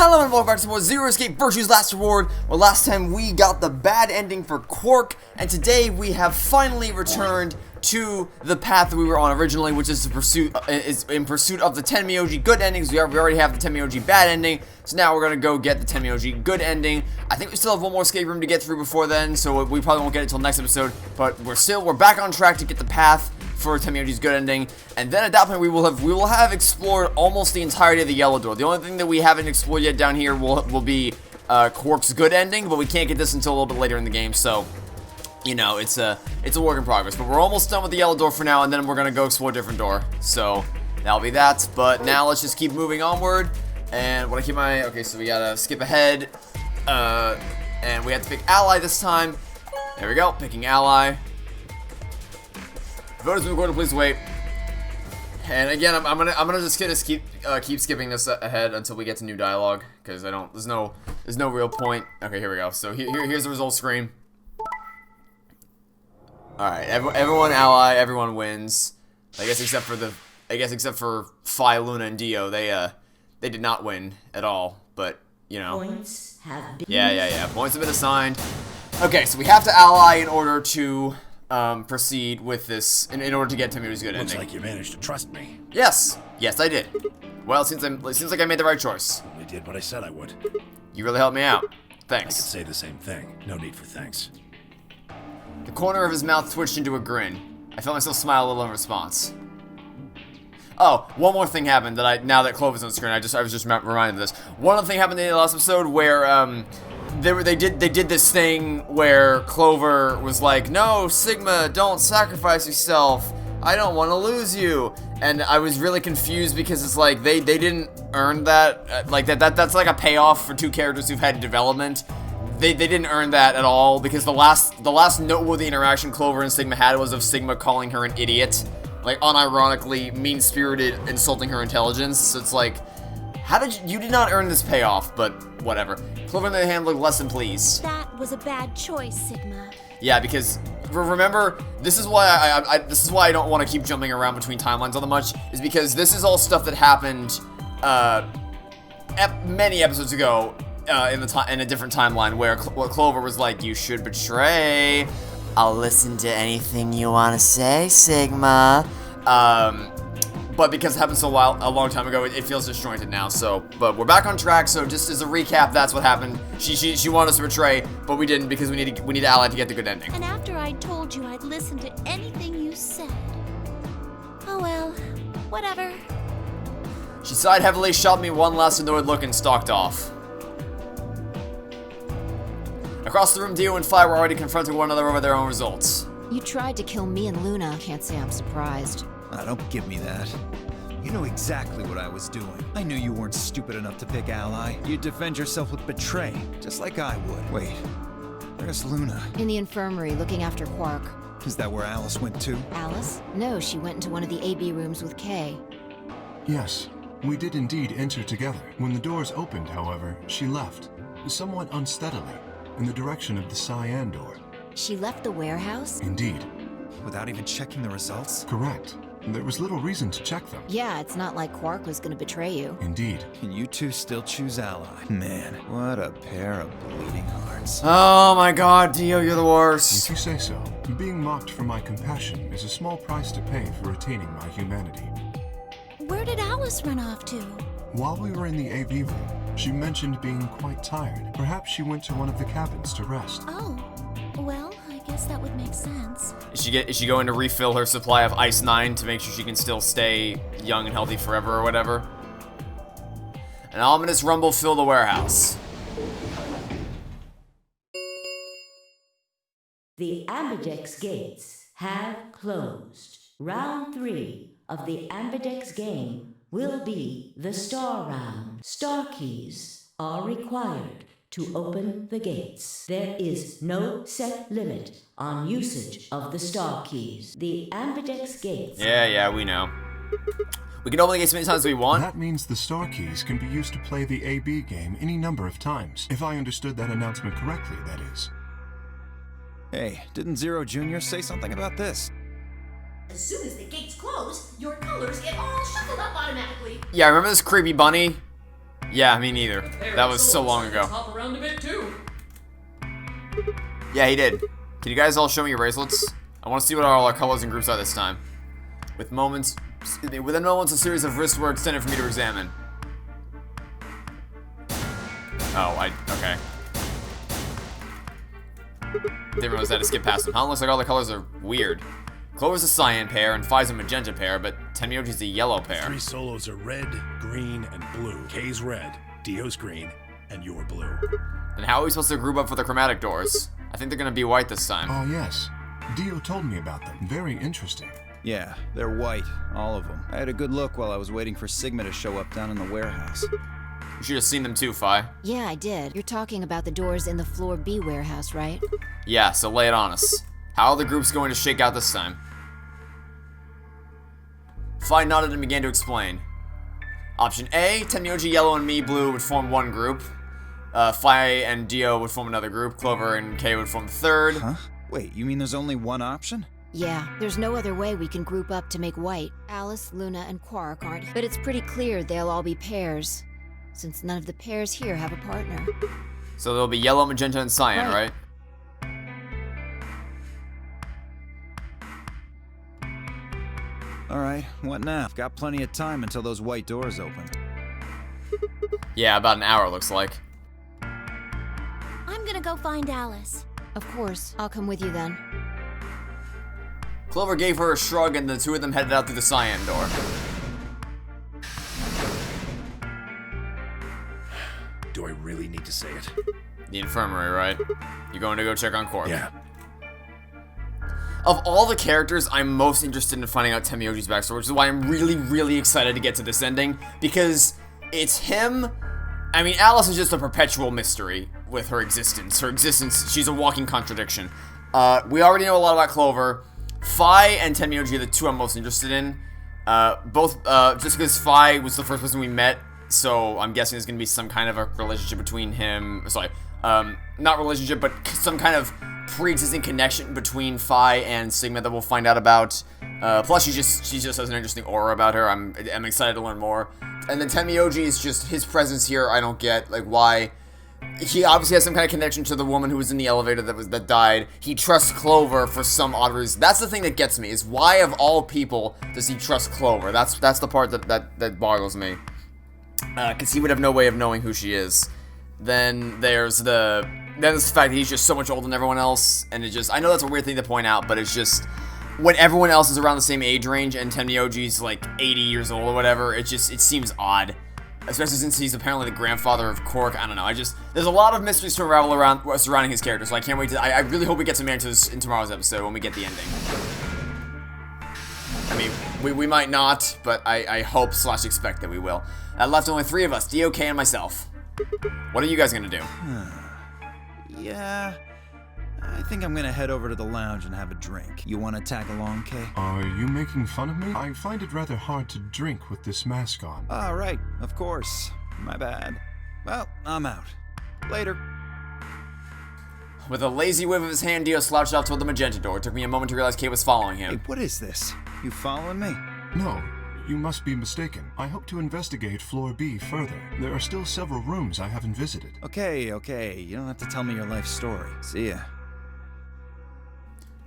Hello and welcome back to more Zero Escape Virtue's Last Reward. Well, last time we got the bad ending for Quark, and today we have finally returned to the path that we were on originally, which is in pursuit of the Tenmyoji good endings. We already have the Tenmyoji bad ending, so now we're gonna go get the Tenmyoji good ending. I think we still have one more escape room to get through before then, so we probably won't get it until next episode. But we're back on track to get the path for Tenmyoji's good ending, and then at that point we will have explored almost the entirety of the yellow door. The only thing that we haven't explored yet down here will be Quark's good ending, but we can't get this until a little bit later in the game. So, you know, it's a work in progress. But we're almost done with the yellow door for now, and then we're gonna go explore a different door. So that'll be that. But now let's just keep moving onward. And what I keep my so we gotta skip ahead, and we have to pick ally this time. There we go, picking ally. Voters in the corner, please wait. And again, I'm gonna just keep skipping this ahead until we get to new dialogue, because there's no real point. Okay, here we go. So here's the result screen. All right, everyone ally, everyone wins. I guess except for Phi, Luna, and Dio, they did not win at all. But you know, points have been points have been assigned. Okay, so we have to ally in order to proceed with this in order to get Tenmyoji's good ending. Looks like you managed to trust me. Yes, I did. Well, it seems like I made the right choice. I did what I said I would. You really helped me out. I Thanks. could say the same thing. No need for thanks. The corner of his mouth twitched into a grin. I felt myself smile a little in response. Oh, one more thing happened now that Clover's on the screen. I was just reminded of this. One other thing happened in the last episode where they did this thing where Clover was like, "No, Sigma, don't sacrifice yourself. I don't want to lose you." And I was really confused because it's like they didn't earn that. That's like a payoff for two characters who've had development. They didn't earn that at all, because the last noteworthy interaction Clover and Sigma had was of Sigma calling her an idiot, like unironically mean-spirited, insulting her intelligence. So it's like, you did not earn this payoff, but whatever. Clover on the other hand looked less than pleased. That was a bad choice, Sigma. Yeah, because remember, this is why I don't want to keep jumping around between timelines all that much, is because this is all stuff that happened many episodes ago in a different timeline where Clover was like, "You should betray. I'll listen to anything you want to say, Sigma." But because it happened a long time ago, it feels disjointed now. So, but we're back on track. So, just as a recap, that's what happened. She wanted us to betray, but we didn't, because we need to ally to get the good ending. And after I told you I'd listen to anything you said. Oh well, whatever. She sighed heavily, shot me one last annoyed look, and stalked off. Across the room, Dio and Phi were already confronting one another over their own results. You tried to kill me and Luna. Can't say I'm surprised. Don't give me that. You know exactly what I was doing. I knew you weren't stupid enough to pick ally. You'd defend yourself with betray, just like I would. Wait, where's Luna? In the infirmary, looking after Quark. Is that where Alice went to? Alice? No, she went into one of the AB rooms with Kay. Yes, we did indeed enter together. When the doors opened, however, she left, somewhat unsteadily, in the direction of the cyan door. She left the warehouse? Indeed. Without even checking the results? Correct. There was little reason to check them. Yeah, it's not like Quark was gonna betray you. Indeed. And you two still choose ally. Man, what a pair of bleeding hearts. Oh my god, Dio, you're the worst. If you say so. Being mocked for my compassion is a small price to pay for retaining my humanity. Where did Alice run off to? While we were in the AV room, she mentioned being quite tired. Perhaps she went to one of the cabins to rest. Oh, well, I guess that would make sense. Is she going to refill her supply of Ice 9 to make sure she can still stay young and healthy forever or whatever? An ominous rumble filled the warehouse. The Ambidex gates have closed. Round 3 of the Ambidex game will be the star round. Star keys are required to open the gates. There is no set limit on usage of the star keys. The Ambidex gates... Yeah, we know. We can open the gates as many times as we want. That means the star keys can be used to play the AB game any number of times. If I understood that announcement correctly, that is. Hey, didn't Zero Jr. say something about this? As soon as the gates close, your colors get all shuffled up automatically. Yeah, remember this creepy bunny? Yeah, me neither. That was so long ago. Hop around a bit too. Yeah, he did. Can you guys all show me your bracelets? I want to see what all our colors and groups are this time. Within moments, a series of wrists were extended for me to examine. Oh, okay. Didn't realize I had to skip past them. Huh? Looks like all the colors are weird. Clover's a cyan pair, and Phi's a magenta pair, but Tenmyoji's a yellow pair. 3 solos are red, green, and blue. K's red, Dio's green, and you're blue. And how are we supposed to group up for the chromatic doors? I think they're gonna be white this time. Oh, yes. Dio told me about them. Very interesting. Yeah, they're white, all of them. I had a good look while I was waiting for Sigma to show up down in the warehouse. You should have seen them too, Phi. Yeah, I did. You're talking about the doors in the Floor B warehouse, right? Yeah, so lay it on us. How are the groups going to shake out this time? Phi nodded and began to explain. Option A, Tenmyoji, yellow, and me, blue, would form one group. Phi and Dio would form another group. Clover and K would form the third. Huh? Wait, you mean there's only one option? Yeah, there's no other way we can group up to make white. Alice, Luna, and Quark aren't, but it's pretty clear they'll all be pairs, since none of the pairs here have a partner. So there'll be yellow, magenta, and cyan, right? Alright, what now? I've got plenty of time until those white doors open. Yeah, about an hour, looks like. I'm gonna go find Alice. Of course, I'll come with you then. Clover gave her a shrug, and the two of them headed out through the cyan door. Do I really need to say it? The infirmary, right? You going to go check on Quark? Yeah. Of all the characters, I'm most interested in finding out Tenmyoji's backstory, which is why I'm really, really excited to get to this ending, because it's him. I mean, Alice is just a perpetual mystery with her existence. Her existence, she's a walking contradiction. We already know a lot about Clover. Phi and Tenmyoji are the two I'm most interested in. Just because Phi was the first person we met, so I'm guessing there's going to be some kind of a relationship between him. Sorry, not relationship, but some kind of pre-existing connection between Phi and Sigma that we'll find out about. Plus, she just has an interesting aura about her. I'm excited to learn more. And then Tenmyoji is just his presence here. I don't get like why. He obviously has some kind of connection to the woman who was in the elevator that died. He trusts Clover for some odd reason. That's the thing that gets me, is why of all people does he trust Clover? That's the part that boggles me. Because he would have no way of knowing who she is. Then there's the fact that he's just so much older than everyone else, and it just, I know that's a weird thing to point out, but it's just, when everyone else is around the same age range and Tenmyoji's like 80 years old or whatever, it seems odd. Especially since he's apparently the grandfather of Quark. I don't know. There's a lot of mysteries to unravel surrounding his character, so I can't wait to. I really hope we get some answers in tomorrow's episode when we get the ending. I mean, we might not, but I hope / expect that we will. Left only 3 of us: Dio, K, and myself. What are you guys gonna do? Yeah, I think I'm gonna head over to the lounge and have a drink. You wanna tag along, Kay? Are you making fun of me? I find it rather hard to drink with this mask on. All right, of course. My bad. Well, I'm out. Later. With a lazy wave of his hand, Dio slouched off toward the magenta door. It took me a moment to realize Kay was following him. Hey, what is this? You following me? No, you must be mistaken. I hope to investigate Floor B further. There are still several rooms I haven't visited. Okay. You don't have to tell me your life story. See ya.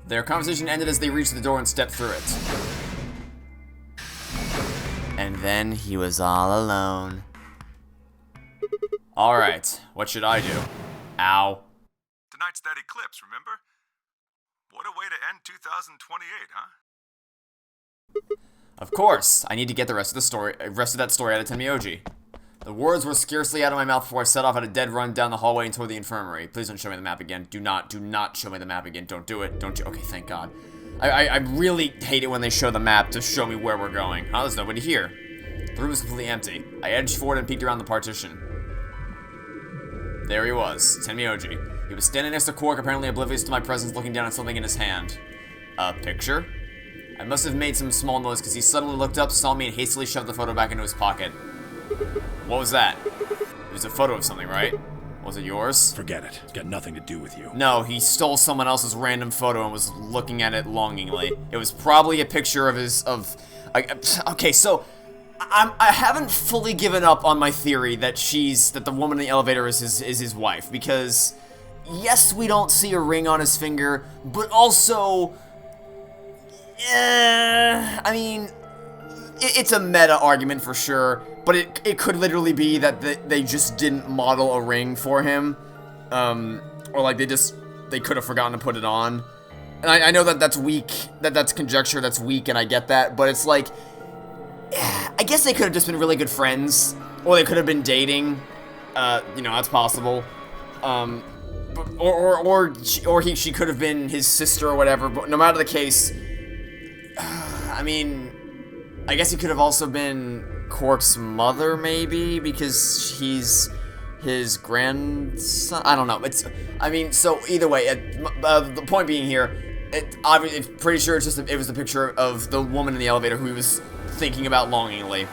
Their conversation ended as they reached the door and stepped through it. And then he was all alone. Alright, what should I do? Ow. Tonight's that eclipse, remember? What a way to end 2028, huh? Of course, I need to get the rest of that story out of Tenmyoji. The words were scarcely out of my mouth before I set off at a dead run down the hallway and toward the infirmary. Please don't show me the map again. Do not show me the map again. Don't do it. Okay, thank God. I really hate it when they show the map to show me where we're going. Oh, there's nobody here. The room is completely empty. I edged forward and peeked around the partition. There he was, Tenmyoji. He was standing next to Quark, apparently oblivious to my presence, looking down at something in his hand. A picture? I must have made some small noise because he suddenly looked up, saw me, and hastily shoved the photo back into his pocket. What was that? It was a photo of something, right? Was it yours? Forget it. It's got nothing to do with you. No, he stole someone else's random photo and was looking at it longingly. It was probably a picture of okay, so I haven't fully given up on my theory that the woman in the elevator is his wife, because yes, we don't see a ring on his finger, but also, I mean, it's a meta argument for sure, but it could literally be that they just didn't model a ring for him, or like they could have forgotten to put it on. And I know that that's weak, that's conjecture, that's weak, and I get that, but it's like, I guess they could have just been really good friends, or they could have been dating, you know, that's possible, she could have been his sister or whatever, but no matter the case, I mean, I guess he could have also been Quark's mother, maybe, because he's his grandson, I don't know, I mean, so either way, the point being here, obviously, pretty sure it was the picture of the woman in the elevator who he was thinking about longingly.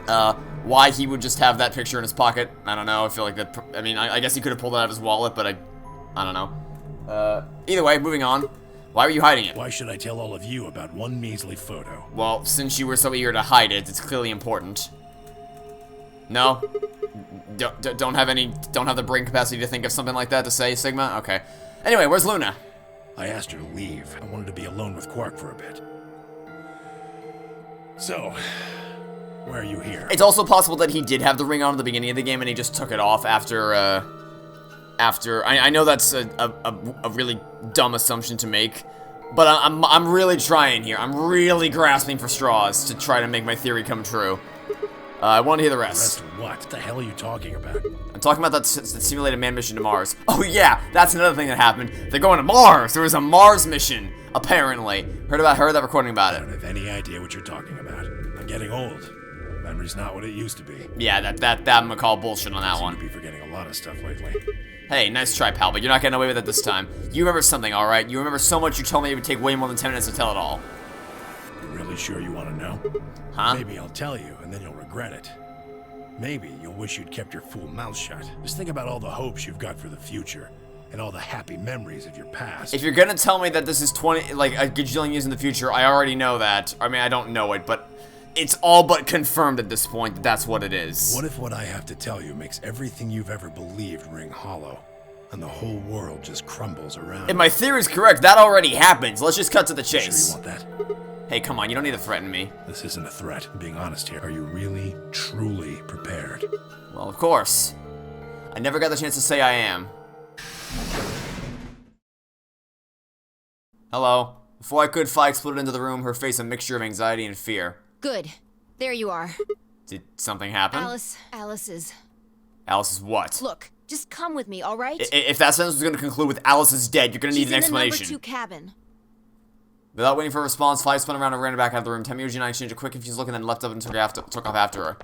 Why he would just have that picture in his pocket, I don't know. I feel like that, I mean, I guess he could have pulled it out of his wallet, but I don't know. Either way, moving on. Why were you hiding it? Why should I tell all of you about one measly photo? Well, since you were so eager to hide it, it's clearly important. No? Don't have the brain capacity to think of something like that to say, Sigma? Okay. Anyway, where's Luna? I asked her to leave. I wanted to be alone with Quark for a bit. So, why are you here? It's also possible that he did have the ring on at the beginning of the game and he just took it off after, I know that's a really dumb assumption to make, but I'm really trying here. I'm really grasping for straws to try to make my theory come true. I want to hear the rest. What? The hell are you talking about? I'm talking about that simulated man mission to Mars. Oh yeah, that's another thing that happened. They're going to Mars. There was a Mars mission, apparently. Heard that recording about I don't have any idea what you're talking about. I'm getting old. Memory's not what it used to be. Yeah, that I'm gonna call bullshit on that one. I seem to be forgetting a lot of stuff lately. Hey, nice try, pal, but you're not getting away with it this time. You remember something, alright? You remember so much you told me it would take way more than 10 minutes to tell it all. You really sure you want to know? Huh? Maybe I'll tell you, and then you'll regret it. Maybe you'll wish you'd kept your fool mouth shut. Just think about all the hopes you've got for the future, and all the happy memories of your past. If you're gonna tell me that this is a gajillion years in the future, I already know that. I mean, I don't know it, but it's all but confirmed at this point that that's what it is. What if what I have to tell you makes everything you've ever believed ring hollow, and the whole world just crumbles around? If my theory's correct, that already happens. Let's just cut to the chase. Sure you want that? Hey, come on, you don't need to threaten me. This isn't a threat, I'm being honest here. Are you really, truly prepared? Well, of course. I never got the chance to say I am. Hello. Before I could, Fi exploded into the room, her face a mixture of anxiety and fear. Good. There you are. Did something happen? Alice is... Alice is what? Look, just come with me, alright? If that sentence was going to conclude with Alice is dead, you're going to need an explanation. She's in the number 2 cabin. Without waiting for a response, Fi spun around and ran back out of the room. Temyoji and I exchanged a quick confused look and then leapt up and took off after her.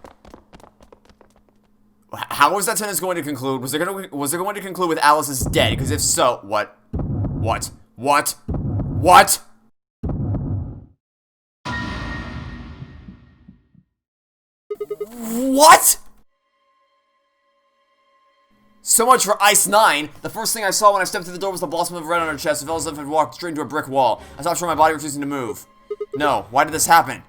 How was that sentence going to conclude? Was it going to conclude with Alice is dead? Because if so, what? What? So much for Ice 9. The first thing I saw when I stepped through the door was the blossom of red on her chest. It felt as if I'd walked straight into a brick wall. I stopped showing my body refusing to move. No, why did this happen?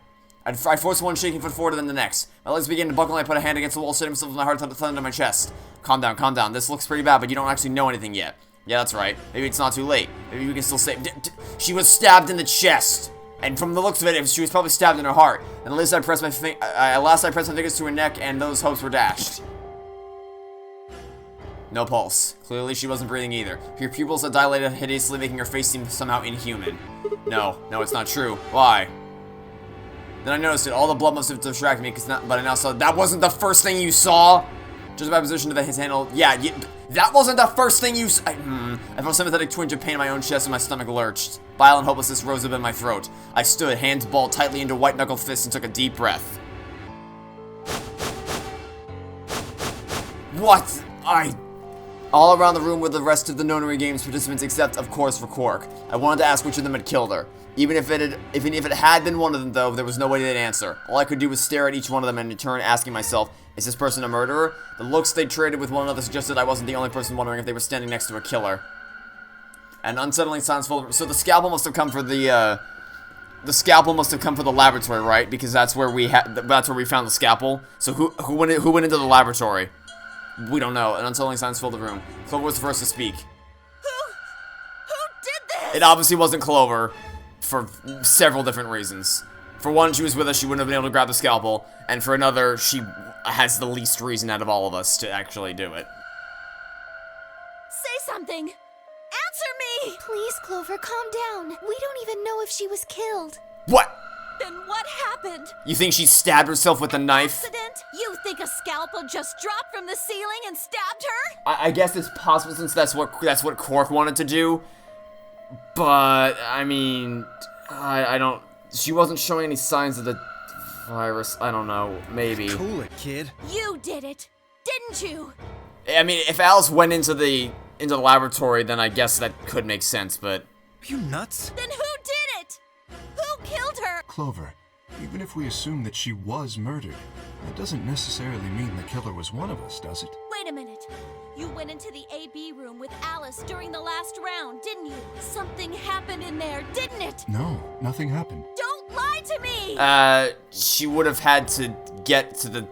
I forced one shaking foot forward and then the next. My legs began to buckle and I put a hand against the wall, setting myself with my heart thunder to my chest. Calm down. This looks pretty bad, but you don't actually know anything yet. Yeah, that's right. Maybe it's not too late. Maybe we can still save. She was stabbed in the chest. And from the looks of it, she was probably stabbed in her heart. And at least I pressed my fingers to her neck, and those hopes were dashed. No pulse. Clearly, she wasn't breathing either. Her pupils had dilated hideously, making her face seem somehow inhuman. No, it's not true. Why? Then I noticed it. All the blood must have distracted me, but I now saw that wasn't the first thing you saw. Just by position of his handle. Yeah, that wasn't the first thing you saw. I felt a sympathetic twinge of pain in my own chest and my stomach lurched. Bile and hopelessness rose up in my throat. I stood, hands balled tightly into white-knuckled fists, and took a deep breath. What? All around the room were the rest of the Nonary Game's participants, except, of course, for Quark. I wanted to ask which of them had killed her. Even if it had been one of them, though, there was no way they'd answer. All I could do was stare at each one of them and in turn asking myself, is this person a murderer? The looks they traded with one another suggested I wasn't the only person wondering if they were standing next to a killer. An unsettling silence full of... So the scalpel must have come for the the scalpel must have come from the laboratory, right? Because that's where we found the scalpel. So who went into the laboratory? We don't know. An unsettling silence filled the room. Clover was the first to speak. Who did this? It obviously wasn't Clover, for several different reasons. For one, she was with us, she wouldn't have been able to grab the scalpel, and for another, she has the least reason out of all of us to actually do it. Say something. Answer me. Please, Clover, calm down. We don't even know if she was killed. What? Then what happened? You think she stabbed herself with a knife? Accident? You think a scalpel just dropped from the ceiling and stabbed her? I guess it's possible since that's what Quark wanted to do. But I mean, I don't. She wasn't showing any signs of the virus. I don't know. Maybe. Cool it, kid. You did it, didn't you? I mean, if Alice went into the laboratory, then I guess that could make sense. But Are you nuts? Then who did it? Who killed her? Clover, even if we assume that she was murdered, that doesn't necessarily mean the killer was one of us, does it? Wait a minute. You went into the AB room with Alice during the last round, didn't you? Something happened in there, didn't it? No, nothing happened. Don't lie to me! She would have had to get to the.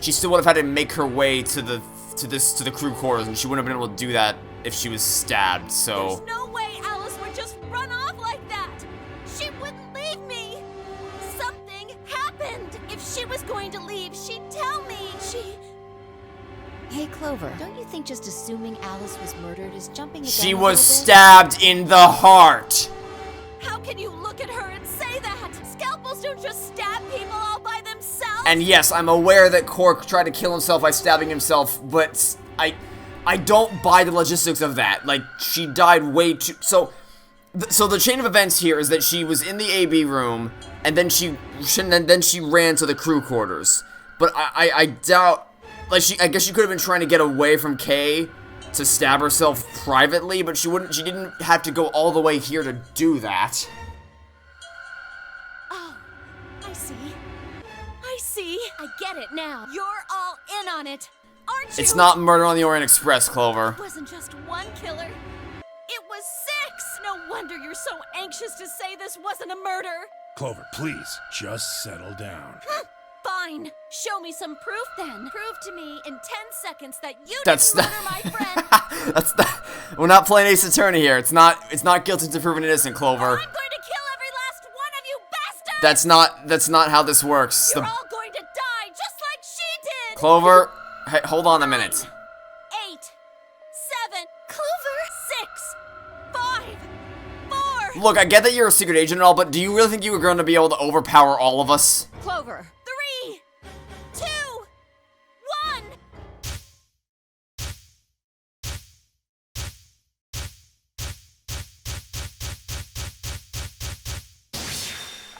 She still would have had to make her way to the crew quarters, and she wouldn't have been able to do that if she was stabbed. So. There's no way Alice would just run off like that. She wouldn't leave me. Something happened. If she was going to leave, she'd tell me. Hey, Clover, don't you think just assuming Alice was murdered is jumping the gun She a was little bit? stabbed in the heart. How can you look at her and say that? Scalpels don't just stab people all by themselves. And yes, I'm aware that Quark tried to kill himself by stabbing himself, but I don't buy the logistics of that. Like, she died way too. So the chain of events here is that she was in the AB room, and then she ran to the crew quarters. But I doubt. Like, I guess she could have been trying to get away from Kay to stab herself privately, but she didn't have to go all the way here to do that. Oh, I see. I get it now. You're all in on it, aren't you? It's not Murder on the Orient Express, Clover. It wasn't just one killer. It was 6. No wonder you're so anxious to say this wasn't a murder. Clover, please, just settle down. Fine. Show me some proof then. Prove to me in 10 seconds that you That's didn't murder my friend. We're not playing Ace Attorney here. It's not guilty to proven innocent, Clover. I'm going to kill every last one of you bastards. That's not how this works. You're all going to die just like she did. Clover, hey, hold on a minute. 8, 7, Clover, 6, 5, 4. Look, I get that you're a secret agent and all, but do you really think you were going to be able to overpower all of us? Clover. 3, 2, 1.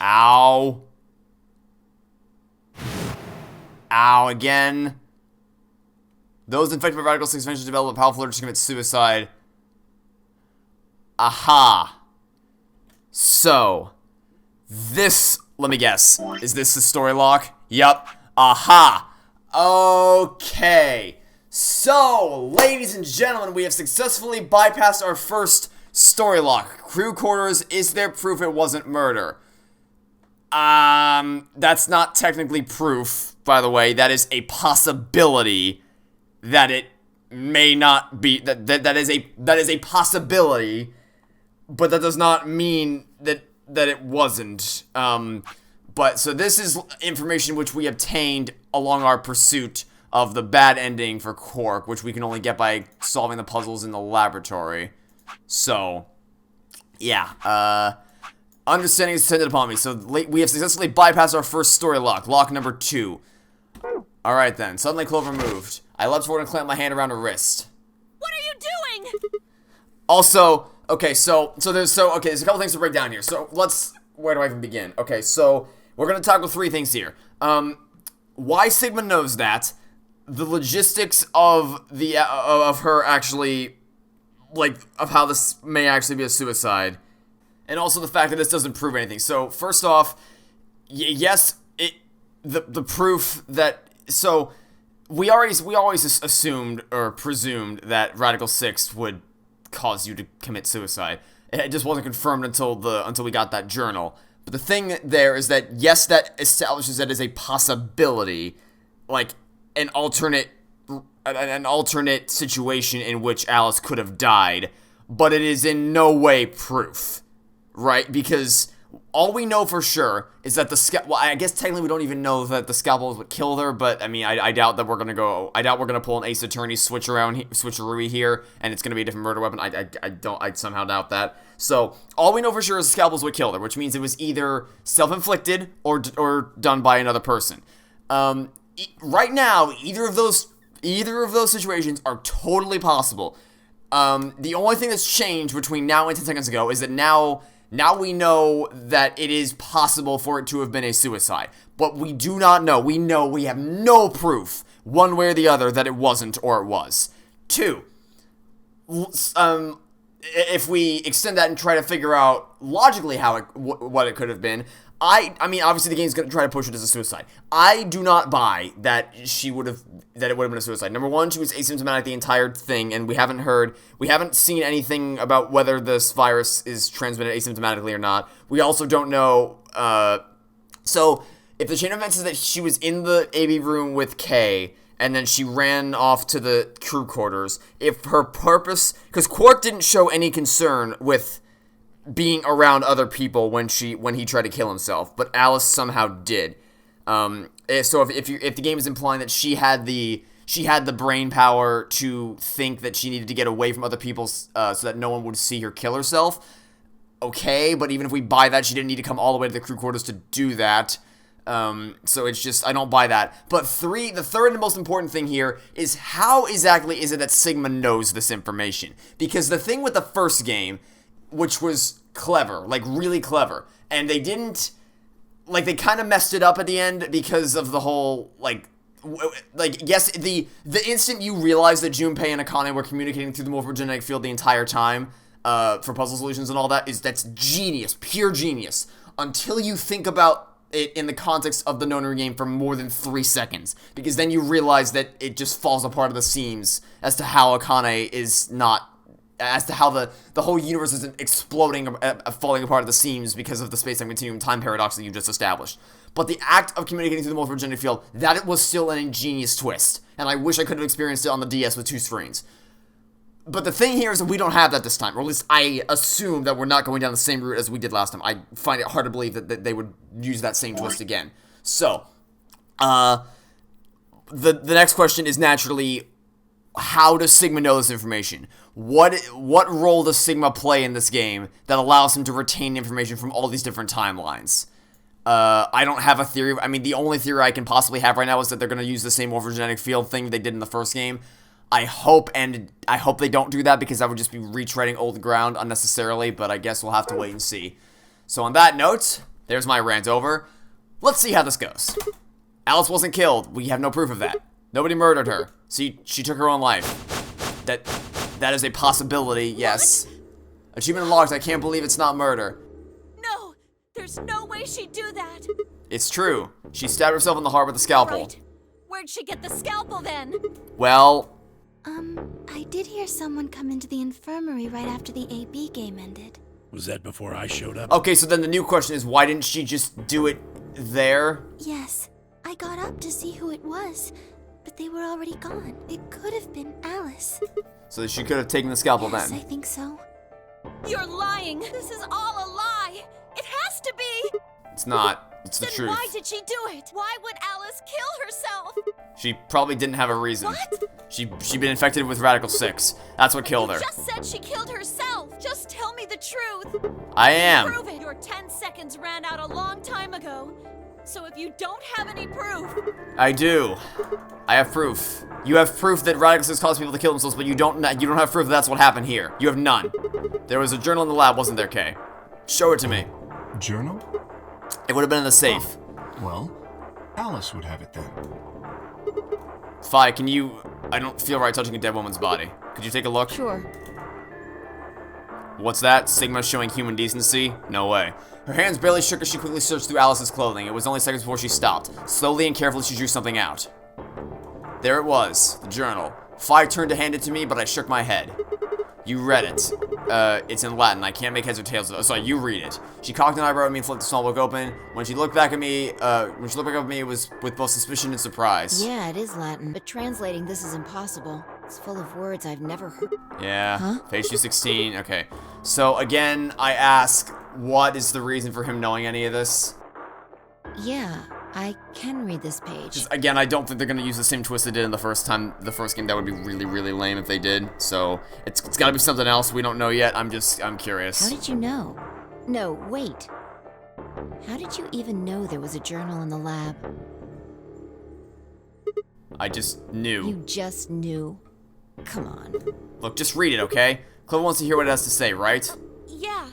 Ow. Ow, again. Those infected by Radical 6 eventually develop a powerful urge to commit suicide. Aha. So, this, let me guess, is this the story lock? Yup. Aha. Okay. So, ladies and gentlemen, we have successfully bypassed our first story lock. Crew quarters, is there proof it wasn't murder? That's not technically proof, by the way. That is a possibility that it may not be, that is a possibility, but that does not mean that it wasn't. But so this is information which we obtained along our pursuit of the bad ending for Quark, which we can only get by solving the puzzles in the laboratory. So, yeah, understanding is descended upon me. So we have successfully bypassed our first story lock, lock number 2. Alright then, suddenly Clover moved. I leapt forward and clamped my hand around her wrist. What are you doing? Also, okay, so there's a couple things to break down here. So where do I even begin? Okay, so we're gonna tackle 3 things here. Why Sigma knows that, the logistics of of her actually, like, of how this may actually be a suicide, and also the fact that this doesn't prove anything. So first off, yes, the proof that, so we always assumed or presumed that Radical 6 would cause you to commit suicide. It just wasn't confirmed until we got that journal. But the thing there is that, yes, that establishes that as a possibility, like an alternate situation in which Alice could have died, but it is in no way proof, right? Because all we know for sure is that well, I guess technically we don't even know that the scalpel is what killed her, but I mean, I doubt that we're gonna pull an Ace Attorney switcheroo here, and it's gonna be a different murder weapon. I somehow doubt that. So all we know for sure is the scalpel is what killed her, which means it was either self-inflicted or done by another person. Right now, either of those situations are totally possible. The only thing that's changed between now and 10 seconds ago is that now we know that it is possible for it to have been a suicide. But we do not know. We have no proof, one way or the other, that it wasn't or it was. 2, if we extend that and try to figure out logically how what it could have been, I mean, obviously the game's going to try to push it as a suicide. I do not buy that it would have been a suicide. Number one, she was asymptomatic the entire thing, and we haven't seen anything about whether this virus is transmitted asymptomatically or not. We also don't know, so if the chain of events is that she was in the AB room with Kay, and then she ran off to the crew quarters, if her purpose, because Quark didn't show any concern with being around other people when he tried to kill himself, but Alice somehow did. So if the game is implying that she had the brain power to think that she needed to get away from other people so that no one would see her kill herself, okay, but even if we buy that, she didn't need to come all the way to the crew quarters to do that. So it's just, I don't buy that. But the third and most important thing here is how exactly is it that Sigma knows this information? Because the thing with the first game, which was clever, like really clever, and they didn't, like, they kind of messed it up at the end because of the whole, yes, the instant you realize that Junpei and Akane were communicating through the morphogenetic field the entire time, for puzzle solutions and all that's genius, pure genius, until you think about it in the context of the Nonary game for more than 3 seconds, because then you realize that it just falls apart at the seams as to how Akane is not, as to how the whole universe isn't exploding, falling apart at the seams because of the space-time continuum time paradox that you just established. But the act of communicating through the morphogenetic field, that was still an ingenious twist, and I wish I could have experienced it on the DS with 2 screens. But the thing here is that we don't have that this time, or at least I assume that we're not going down the same route as we did last time. I find it hard to believe that they would use that same twist again. So, the next question is naturally, how does Sigma know this information? What role does Sigma play in this game that allows him to retain information from all these different timelines? I don't have a theory. I mean, the only theory I can possibly have right now is that they're going to use the same morphogenetic field thing they did in the first game. I hope they don't do that, because that would just be retreading old ground unnecessarily, but I guess we'll have to wait and see. So on that note, there's my rant over. Let's see how this goes. Alice wasn't killed. We have no proof of that. Nobody murdered her. She took her own life. That is a possibility, yes. What? Achievement unlocked. I can't believe it's not murder. No, there's no way she'd do that. It's true. She stabbed herself in the heart with a scalpel. Right. Where'd she get the scalpel then? Well, I did hear someone come into the infirmary right after the AB game ended. Was that before I showed up? Okay, so then the new question is, why didn't she just do it there? Yes, I got up to see who it was, but they were already gone. It could have been Alice. So she could have taken the scalpel Yes, then. I think so. You're lying. This is all a lie. It has to be. It's not. It's the Then truth. why did she do it? Why would Alice kill herself? She probably didn't have a reason. What? She'd been infected with Radical 6. That's what killed her. You just said she killed herself. Just tell me the truth. I am. Prove it. Your 10 seconds ran out a long time ago. So if you don't have any proof... I do. I have proof. You have proof that Radical 6 caused people to kill themselves, but you don't have proof that that's what happened here. You have none. There was a journal in the lab, wasn't there, Kay? Show it to me. Journal? It would have been in the safe. Well, Alice would have it then. Fi, can you... I don't feel right touching a dead woman's body. Could you take a look? Sure. What's that? Sigma showing human decency? No way. Her hands barely shook as she quickly searched through Alice's clothing. It was only seconds before she stopped. Slowly and carefully, she drew something out. There it was, the journal. Fi turned to hand it to me, but I shook my head. You read it. It's in Latin. I can't make heads or tails of it. Sorry, you read it. She cocked an eyebrow at me and flipped the small book open. When she looked back at me, it was with both suspicion and surprise. Yeah, it is Latin, but translating this is impossible. It's full of words I've never heard. Yeah. Huh? Page 216. Okay. So again, I ask, what is the reason for him knowing any of this? Yeah, I can read this page. Just, again, I don't think they're gonna use the same twist they did in the first game. That would be really, really lame if they did. So it's gotta be something else we don't know yet. I'm curious. How did you know? No, wait. How did you even know there was a journal in the lab? I just knew. You just knew. Come on. Look, just read it, okay? Clover wants to hear what it has to say, right? Yeah.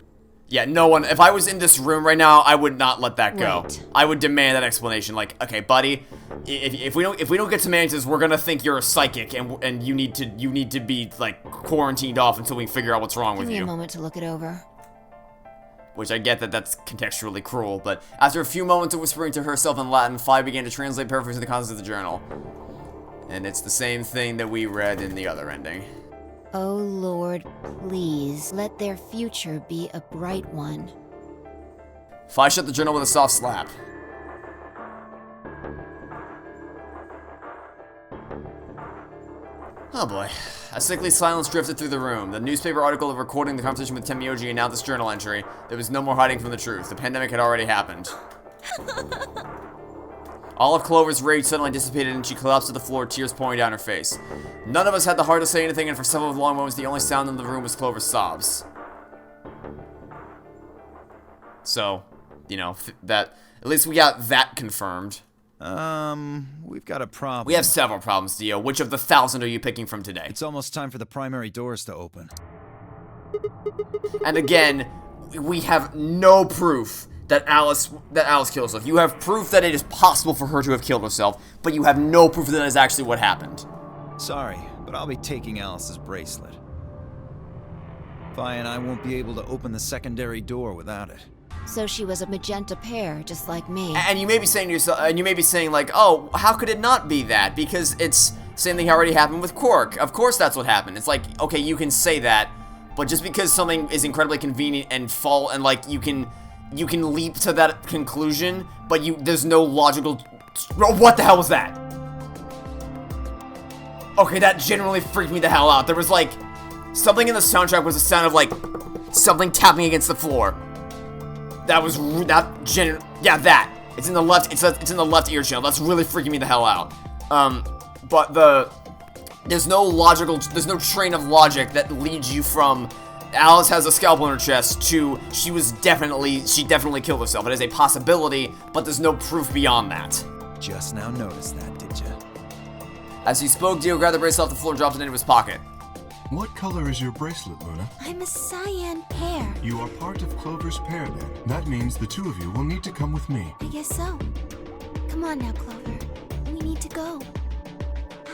Yeah, no one. If I was in this room right now, I would not let that go. Right. I would demand that explanation. Like, okay, buddy, if we don't get some answers, we're gonna think you're a psychic, and you need to be like quarantined off until we figure out what's wrong with Give me you. a moment to look it over. Which I get that's contextually cruel, but after a few moments of whispering to herself in Latin, Fi began to translate paraphrasing the contents of the journal. And it's the same thing that we read in the other ending. Oh Lord, please, let their future be a bright one. Fi shut the journal with a soft slap. Oh boy. A sickly silence drifted through the room. The newspaper article recording the conversation with Temioji announced this journal entry. There was no more hiding from the truth. The pandemic had already happened. All of Clover's rage suddenly dissipated and she collapsed to the floor, tears pouring down her face. None of us had the heart to say anything, and for several long moments the only sound in the room was Clover's sobs. So, you know, that at least we got that confirmed. We've got a problem. We have several problems, Dio. Which of the 1,000 are you picking from today? It's almost time for the primary doors to open. And again, we have no proof that Alice killed herself. You have proof that it is possible for her to have killed herself, but you have no proof that is actually what happened. Sorry, but I'll be taking Alice's bracelet. Fi and I won't be able to open the secondary door without it. So she was a magenta pear, just like me. And you may be saying to yourself, like, oh, how could it not be that? Because it's same thing already happened with Quark. Of course that's what happened. It's like, okay, you can say that, but just because something is incredibly convenient and like you can leap to that conclusion, but there's no logical. What the hell was that? Okay, that genuinely freaked me the hell out. There was like something in the soundtrack was the sound of like something tapping against the floor. That was that. It's in the left. It's in the left ear channel. That's really freaking me the hell out. But there's no train of logic that leads you from Alice has a scalpel in her chest to she definitely killed herself. It is a possibility, but there's no proof beyond that. Just now noticed that, did you? As he spoke, Dio grabbed the bracelet off the floor and dropped it into his pocket. What color is your bracelet, Luna? I'm a cyan pear. You are part of Clover's pair, then. That means the two of you will need to come with me. I guess so. Come on now, Clover. We need to go.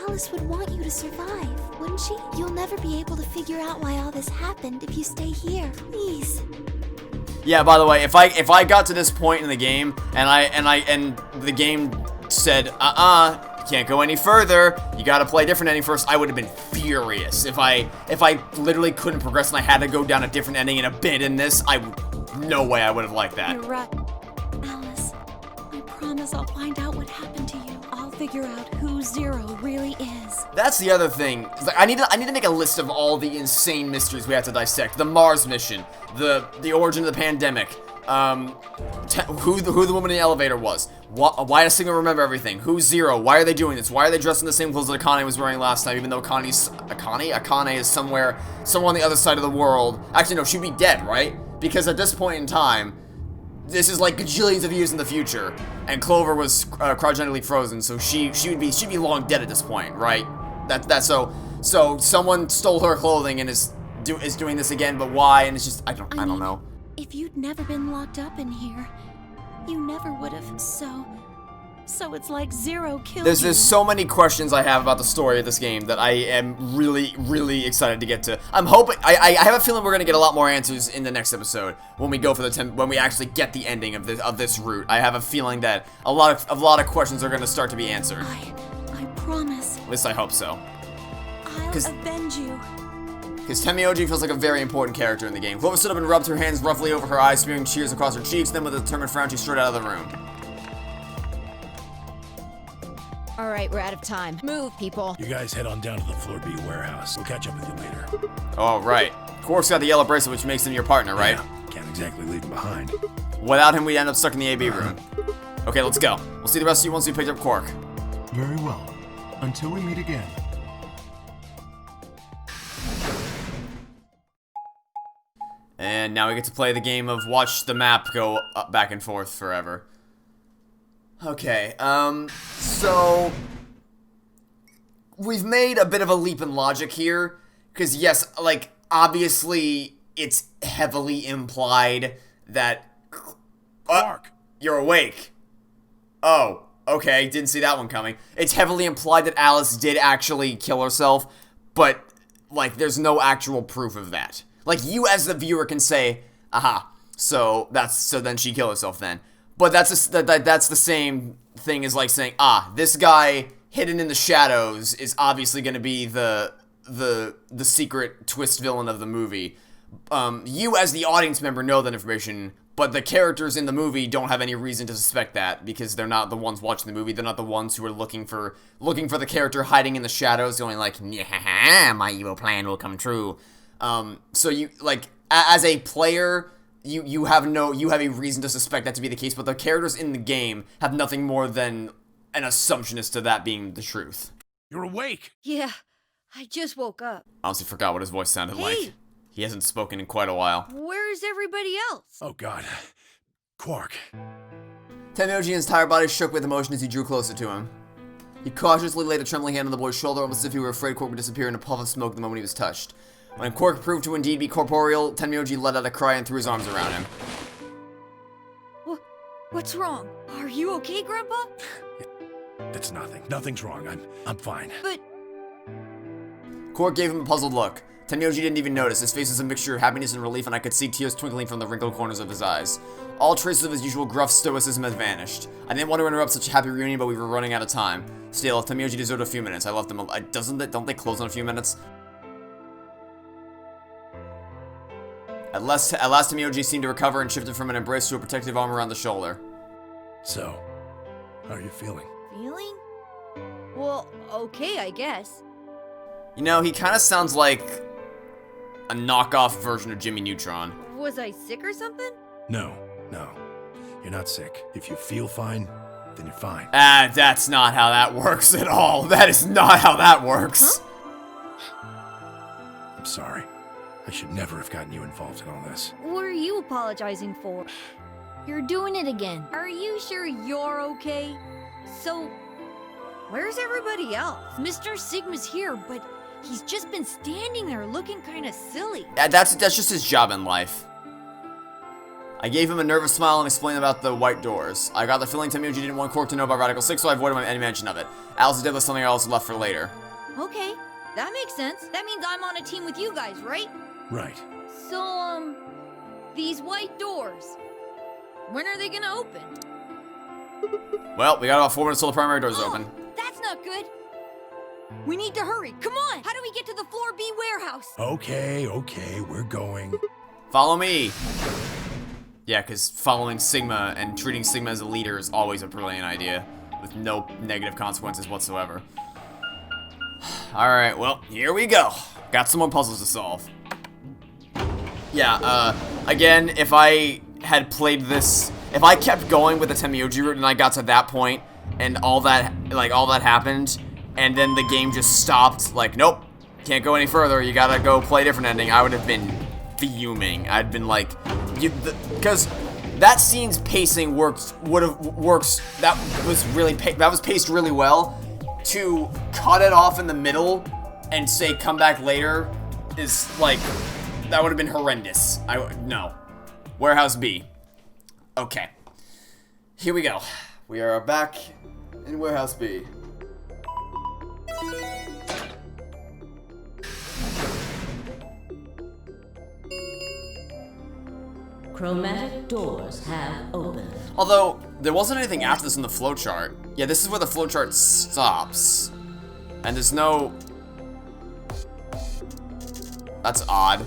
Alice would want you to survive, wouldn't she? You'll never be able to figure out why all this happened if you stay here. Please. Yeah, by the way, if I got to this point in the game and the game said, can't go any further, you gotta play a different ending first, I would have been furious. If I literally couldn't progress and I had to go down a different ending and a bit in this, no way I would have liked that. You're right. Alice, I promise I'll find out what happened to you. I'll figure out who Zero really is. That's the other thing. It's like, I need to make a list of all the insane mysteries we have to dissect. The Mars mission, the origin of the pandemic, who the woman in the elevator was, why does Sigma remember everything, who's Zero, why are they doing this, why are they dressed in the same clothes that Akane was wearing last time, even though Akane is somewhere on the other side of the world. Actually, no, she'd be dead, right? Because at this point in time, this is like gajillions of years in the future, and Clover was cryogenically frozen, so she'd be long dead at this point, right? So someone stole her clothing and is doing this again, but why? And it's just I don't know. If you'd never been locked up in here, you never would have. So it's like Zero killed you. There's so many questions I have about the story of this game that I am really, really excited to get to. I'm hoping I have a feeling we're gonna get a lot more answers in the next episode when we go for when we actually get the ending of this route. I have a feeling that a lot of questions are gonna start to be answered. I promise. At least I hope so. I'll avenge you. because Temioji feels like a very important character in the game. Clover stood up and rubbed her hands roughly over her eyes, smearing tears across her cheeks. Then with a determined frown, she strode out of the room. Alright, we're out of time. Move, people. You guys head on down to the Floor B warehouse. We'll catch up with you later. Oh, right. Quark's got the yellow bracelet, which makes him your partner, right? Yeah, can't exactly leave him behind. Without him, we'd end up stuck in the AB room. Okay, let's go. We'll see the rest of you once we picked up Quark. Very well. Until we meet again. And now we get to play the game of watch the map go up, back and forth forever. Okay, so we've made a bit of a leap in logic here, because yes, like, obviously, it's heavily implied that... Quark! You're awake. Oh, okay, didn't see that one coming. It's heavily implied that Alice did actually kill herself, but, like, there's no actual proof of that. Like, you as the viewer can say, aha, so then she killed herself then. But that's the same thing as, like, saying, this guy hidden in the shadows is obviously going to be the secret twist villain of the movie. You as the audience member know that information, but the characters in the movie don't have any reason to suspect that, because they're not the ones watching the movie. They're not the ones who are looking for the character hiding in the shadows, going like, yeah, my evil plan will come true. So you, like, as a player, you have a reason to suspect that to be the case, but the characters in the game have nothing more than an assumption as to that being the truth. You're awake! Yeah, I just woke up. I honestly forgot what his voice sounded like. He hasn't spoken in quite a while. Where's everybody else? Oh god. Quark. Temioji's entire body shook with emotion as he drew closer to him. He cautiously laid a trembling hand on the boy's shoulder, almost as if he were afraid Quark would disappear in a puff of smoke the moment he was touched. When Quark proved to indeed be corporeal, Temioji let out a cry and threw his arms around him. What's wrong? Are you okay, Grandpa? It's nothing. Nothing's wrong. I'm fine. But... Quark gave him a puzzled look. Temioji didn't even notice. His face was a mixture of happiness and relief, and I could see tears twinkling from the wrinkled corners of his eyes. All traces of his usual gruff stoicism had vanished. I didn't want to interrupt such a happy reunion, but we were running out of time. Still, if Temioji deserved a few minutes, I left them. Don't they close in a few minutes? At last, Temioji seemed to recover and shifted from an embrace to a protective arm around the shoulder. So, how are you feeling? Feeling? Well, okay, I guess. You know, he kind of sounds like a knockoff version of Jimmy Neutron. Was I sick or something? No. You're not sick. If you feel fine, then you're fine. That's not how that works at all. That is not how that works. I'm sorry. I should never have gotten you involved in all this. What are you apologizing for? You're doing it again. Are you sure you're okay? So, where's everybody else? Mr. Sigma's here, but he's just been standing there looking kind of silly. That's just his job in life. I gave him a nervous smile and explained about the white doors. I got the feeling Temioji didn't want Quark to know about Radical 6, so I avoided any mention of it. Alice did with something I also left for later. Okay, that makes sense. That means I'm on a team with you guys, right? Right. So, these white doors, when are they gonna open? Well, we got about 4 minutes till the primary doors open. That's not good. We need to hurry. Come on. How do we get to the Floor B warehouse? Okay, we're going. Follow me. Yeah, because following Sigma and treating Sigma as a leader is always a brilliant idea, with no negative consequences whatsoever. Alright, well, here we go. Got some more puzzles to solve. Yeah, again, if I had played this, if I kept going with the Temioji route and I got to that point, and all that happened, and then the game just stopped, like, nope, can't go any further, you gotta go play a different ending, I would have been fuming. I'd been like, because that scene's pacing works, that was paced really well. To cut it off in the middle and say come back later is like, that would have been horrendous. No. Warehouse B. Okay. Here we go. We are back in Warehouse B. Chromatic doors have opened. Although, there wasn't anything after this in the flowchart. Yeah, this is where the flowchart stops. And there's no... That's odd.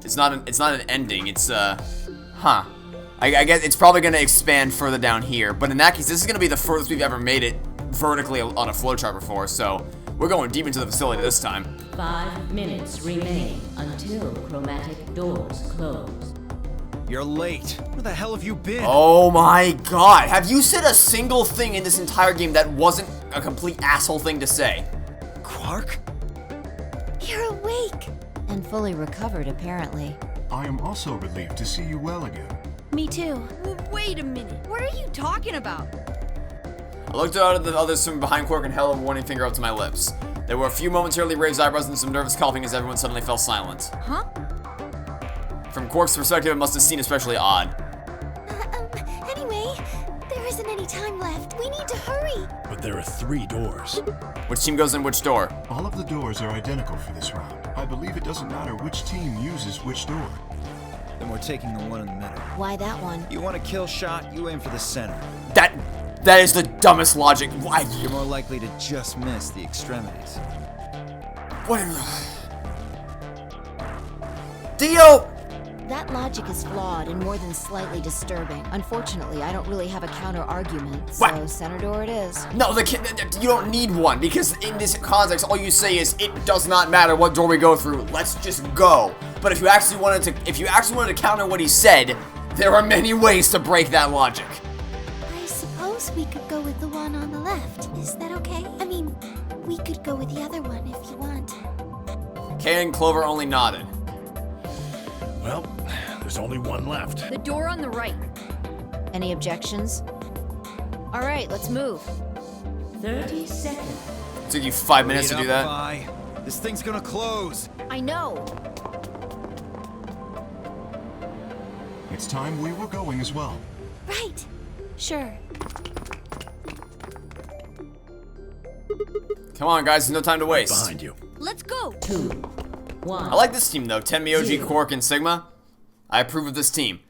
It's not an ending. It's huh. I guess it's probably gonna expand further down here. But in that case, this is gonna be the furthest we've ever made it vertically on a flowchart before. So we're going deep into the facility this time. 5 minutes remain until chromatic doors close. You're late. Where the hell have you been? Oh my god. Have you said a single thing in this entire game that wasn't a complete asshole thing to say? Quark? You're awake. And fully recovered, apparently. I am also relieved to see you well again. Me too. Wait a minute. What are you talking about? I looked out at the others from behind Quark and held a warning finger up to my lips. There were a few momentarily raised eyebrows and some nervous coughing as everyone suddenly fell silent. Huh? From Quark's perspective, it must have seemed especially odd. Anyway, there isn't any time left. We need to hurry. But there are 3 doors. Which team goes in which door? All of the doors are identical for this round. I believe it doesn't matter which team uses which door. Then we're taking the one in the middle. Why that one? You want a kill shot, you aim for the center. That is the dumbest logic. Why? You're more likely to just miss the extremities. What? Dio! That logic is flawed and more than slightly disturbing. Unfortunately, I don't really have a counter-argument, so What? center door it is. No, you don't need one, because in this context, all you say is, it does not matter what door we go through, let's just go. But if you actually wanted to counter what he said, there are many ways to break that logic. I suppose we could go with the one on the left. Is that okay? I mean, we could go with the other one if you want. Kay and Clover only nodded. Well, there's only one left. The door on the right. Any objections? All right, let's move. 30 seconds. It took you 5 minutes to Wait do up, that? Vi. This thing's gonna close. I know. It's time we were going as well. Right. Sure. Come on, guys, there's no time to waste. Behind you. Let's go. 2, 1. I like this team, though. Tenmyoji, Quark, and Sigma. I approve of this team.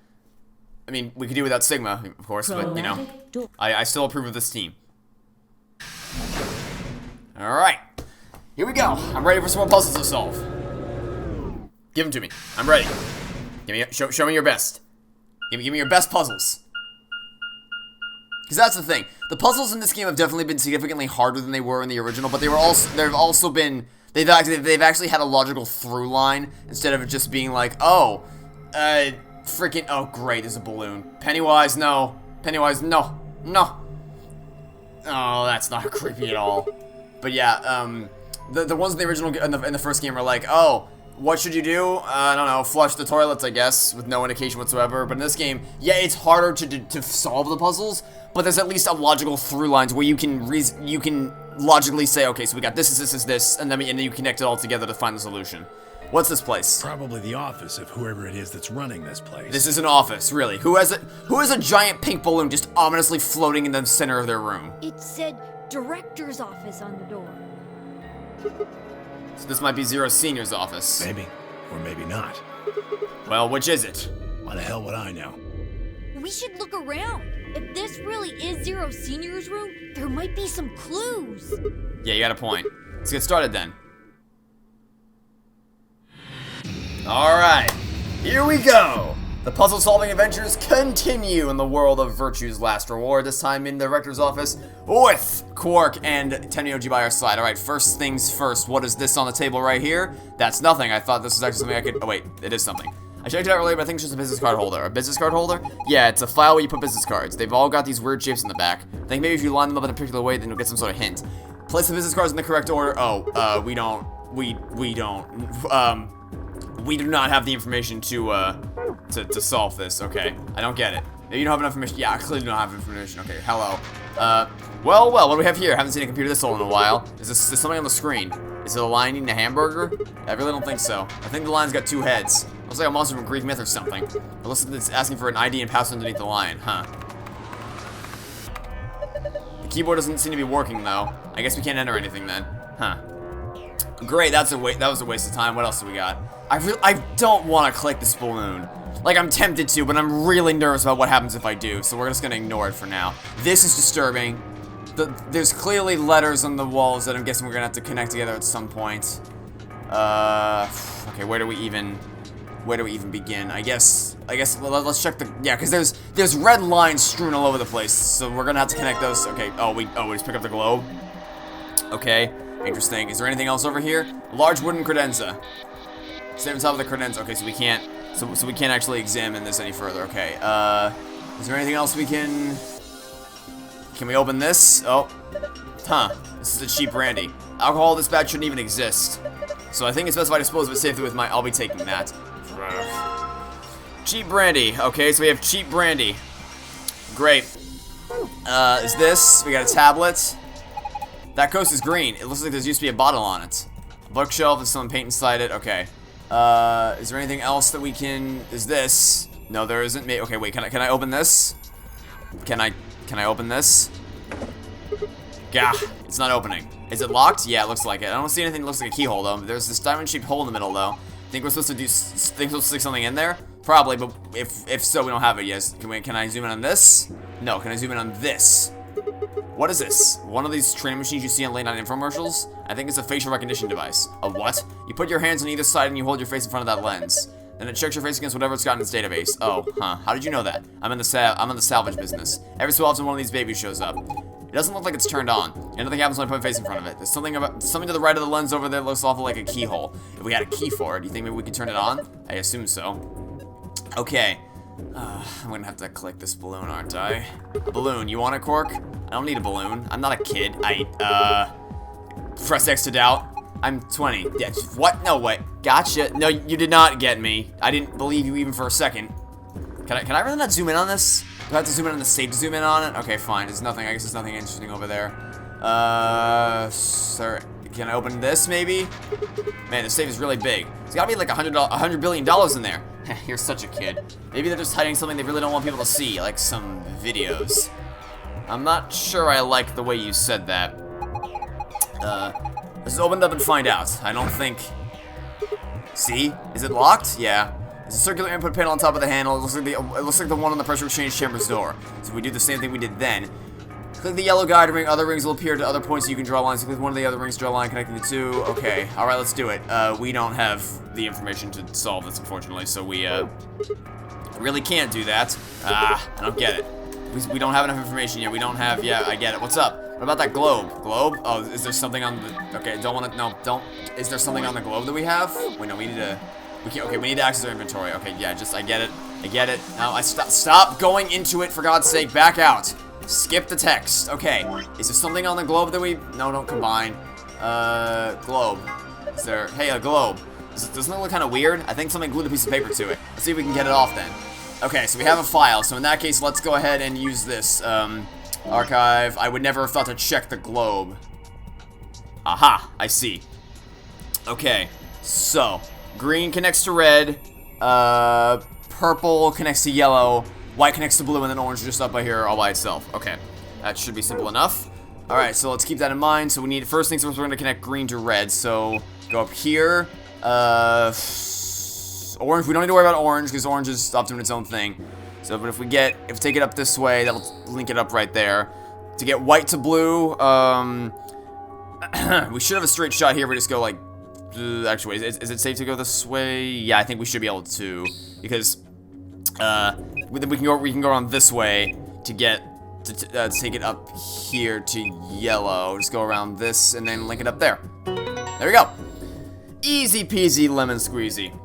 I mean, we could do without Sigma, of course, but, you know, Chromatic door. I still approve of this team. Alright. Here we go. I'm ready for some more puzzles to solve. Give them to me. I'm ready. Show me your best. Give me your best puzzles. Because that's the thing. The puzzles in this game have definitely been significantly harder than they were in the original, but they've also been they've actually had a logical through line instead of it just being like, oh, freaking, oh great, there's a balloon. Pennywise, no. Pennywise, no. No. Oh, that's not creepy at all. But yeah, the ones in the original in the first game are like, oh, what should you do? I don't know, flush the toilets, I guess, with no indication whatsoever. But in this game, yeah, it's harder to solve the puzzles, but there's at least a logical through lines where you can logically say, okay, so we got this, and then you connect it all together to find the solution. What's this place? Probably the office of whoever it is that's running this place. This is an office, really. Who has a giant pink balloon just ominously floating in the center of their room? It said director's office on the door. So this might be Zero Senior's office. Maybe, or maybe not. Well, which is it? Why the hell would I know? We should look around. If this really is Zero Senior's room, there might be some clues. Yeah, you got a point. Let's get started then. Alright, here we go! The puzzle-solving adventures continue in the world of Virtue's Last Reward, this time in the Rector's office with Quark and Tenmyoji by our side. Alright, first things first, what is this on the table right here? That's nothing. I thought this was actually something I could... Oh wait, it is something. I checked it out earlier, but I think it's just a business card holder. A business card holder? Yeah, it's a file where you put business cards. They've all got these weird shapes in the back. I think maybe if you line them up in a particular way, then you'll get some sort of hint. Place the business cards in the correct order. Oh, we do not have the information to solve this. Okay, I don't get it. You don't have enough information. Yeah, I clearly don't have information. Okay, hello. Well, what do we have here? Haven't seen a computer this old in a while. Is something on the screen? Is it a lion eating a hamburger? I really don't think so. I think the lion's got 2 heads. Looks like a monster from Greek myth or something. But looks like it's asking for an ID and password underneath the lion, huh? The keyboard doesn't seem to be working though. I guess we can't enter anything then, huh? Great, that was a waste of time. What else do we got? I don't want to click this balloon. Like, I'm tempted to, but I'm really nervous about what happens if I do, so we're just gonna ignore it for now. This is disturbing. There's clearly letters on the walls that I'm guessing we're gonna have to connect together at some point. Okay, Okay, where do we even begin? I guess let's check the, yeah, because there's red lines strewn all over the place, so we're gonna have to connect those. Okay, we just pick up the globe. Okay, interesting. Is there anything else over here? A large wooden credenza. Stay on top of the credenza. Okay, so we can't actually examine this any further. Okay, is there anything else we can we open this? Oh, huh, this is a cheap brandy. Alcohol this bad shouldn't even exist. So I think it's best if I dispose of it safely with I'll be taking that. Cheap brandy. Okay, so we have cheap brandy. Great. Is this? We got a tablet. That coast is green. It looks like there's used to be a bottle on it. A bookshelf, there's some paint inside it. Okay. Is there anything else that we can... Is this? No, there isn't. Okay, wait, can I open this? Can I open this? Gah, it's not opening. Is it locked? Yeah, it looks like it. I don't see anything that looks like a keyhole, though. There's this diamond-shaped hole in the middle, though. Think we're supposed to stick something in there? Probably, but if so, we don't have it yet. Can I zoom in on this? No, can I zoom in on this? What is this? One of these training machines you see on late-night infomercials? I think it's a facial recognition device. A what? You put your hands on either side and you hold your face in front of that lens. Then it checks your face against whatever it's got in its database. Oh, huh. How did you know that? I'm in the salvage business. Every so often one of these babies shows up. It doesn't look like it's turned on, and nothing happens when I put my face in front of it. There's something to the right of the lens over there that looks awful like a keyhole. If we had a key for it, do you think maybe we could turn it on? I assume so. Okay. I'm gonna have to click this balloon, aren't I? A balloon. You want a cork? I don't need a balloon. I'm not a kid. Press X to doubt. I'm 20. Yeah, what? No way. Gotcha. No, you did not get me. I didn't believe you even for a second. Can I really not zoom in on this? Do I have to zoom in on the safe to zoom in on it? Okay, fine. There's nothing. I guess there's nothing interesting over there. Sir, can I open this maybe? Man, the safe is really big. It's gotta be like $100 billion in there. You're such a kid. Maybe they're just hiding something they really don't want people to see, like some videos. I'm not sure I like the way you said that. Let's open it up and find out. I don't think... See? Is it locked? Yeah. There's a circular input panel on top of the handle. It looks like the one on the pressure exchange chamber's door. So if we do the same thing we did then. Click the yellow guide ring. Other rings will appear to other points so you can draw lines. Click one of the other rings to draw a line connecting the two. Okay. Alright, let's do it. We don't have the information to solve this, unfortunately. So we, really can't do that. I don't get it. We don't have enough information yet. We don't have... Yeah, I get it. What's up? What about that globe? Globe? Oh, is there something on the... Okay, don't want to... No, don't... Is there something on the globe that we have? Wait, no, we need to... We can't... Okay, we need to access our inventory. Okay, yeah, just... I get it. I get it. No, stop going into it, for God's sake. Back out. Skip the text. Okay. Is there something on the globe that we... No, don't combine. Globe. Is there... Hey, a globe. Doesn't it look kind of weird? I think something glued a piece of paper to it. Let's see if we can get it off then. Okay, so we have a file. So in that case, let's go ahead and use this. Archive. I would never have thought to check the globe. Aha, I see. Okay, so green connects to red, purple connects to yellow, white connects to blue, and then orange just up by here all by itself. Okay, that should be simple enough. Alright, so let's keep that in mind. So we need, first things first, we're going to connect green to red. So go up here, orange, we don't need to worry about orange because orange is stopped doing its own thing. So, but if we take it up this way, that'll link it up right there. To get white to blue, we should have a straight shot here. We just go like, actually, is it safe to go this way? Yeah, I think we should be able to, because we can go around this way to get to take it up here to yellow. Just go around this and then link it up there. There we go. Easy peasy lemon squeezy.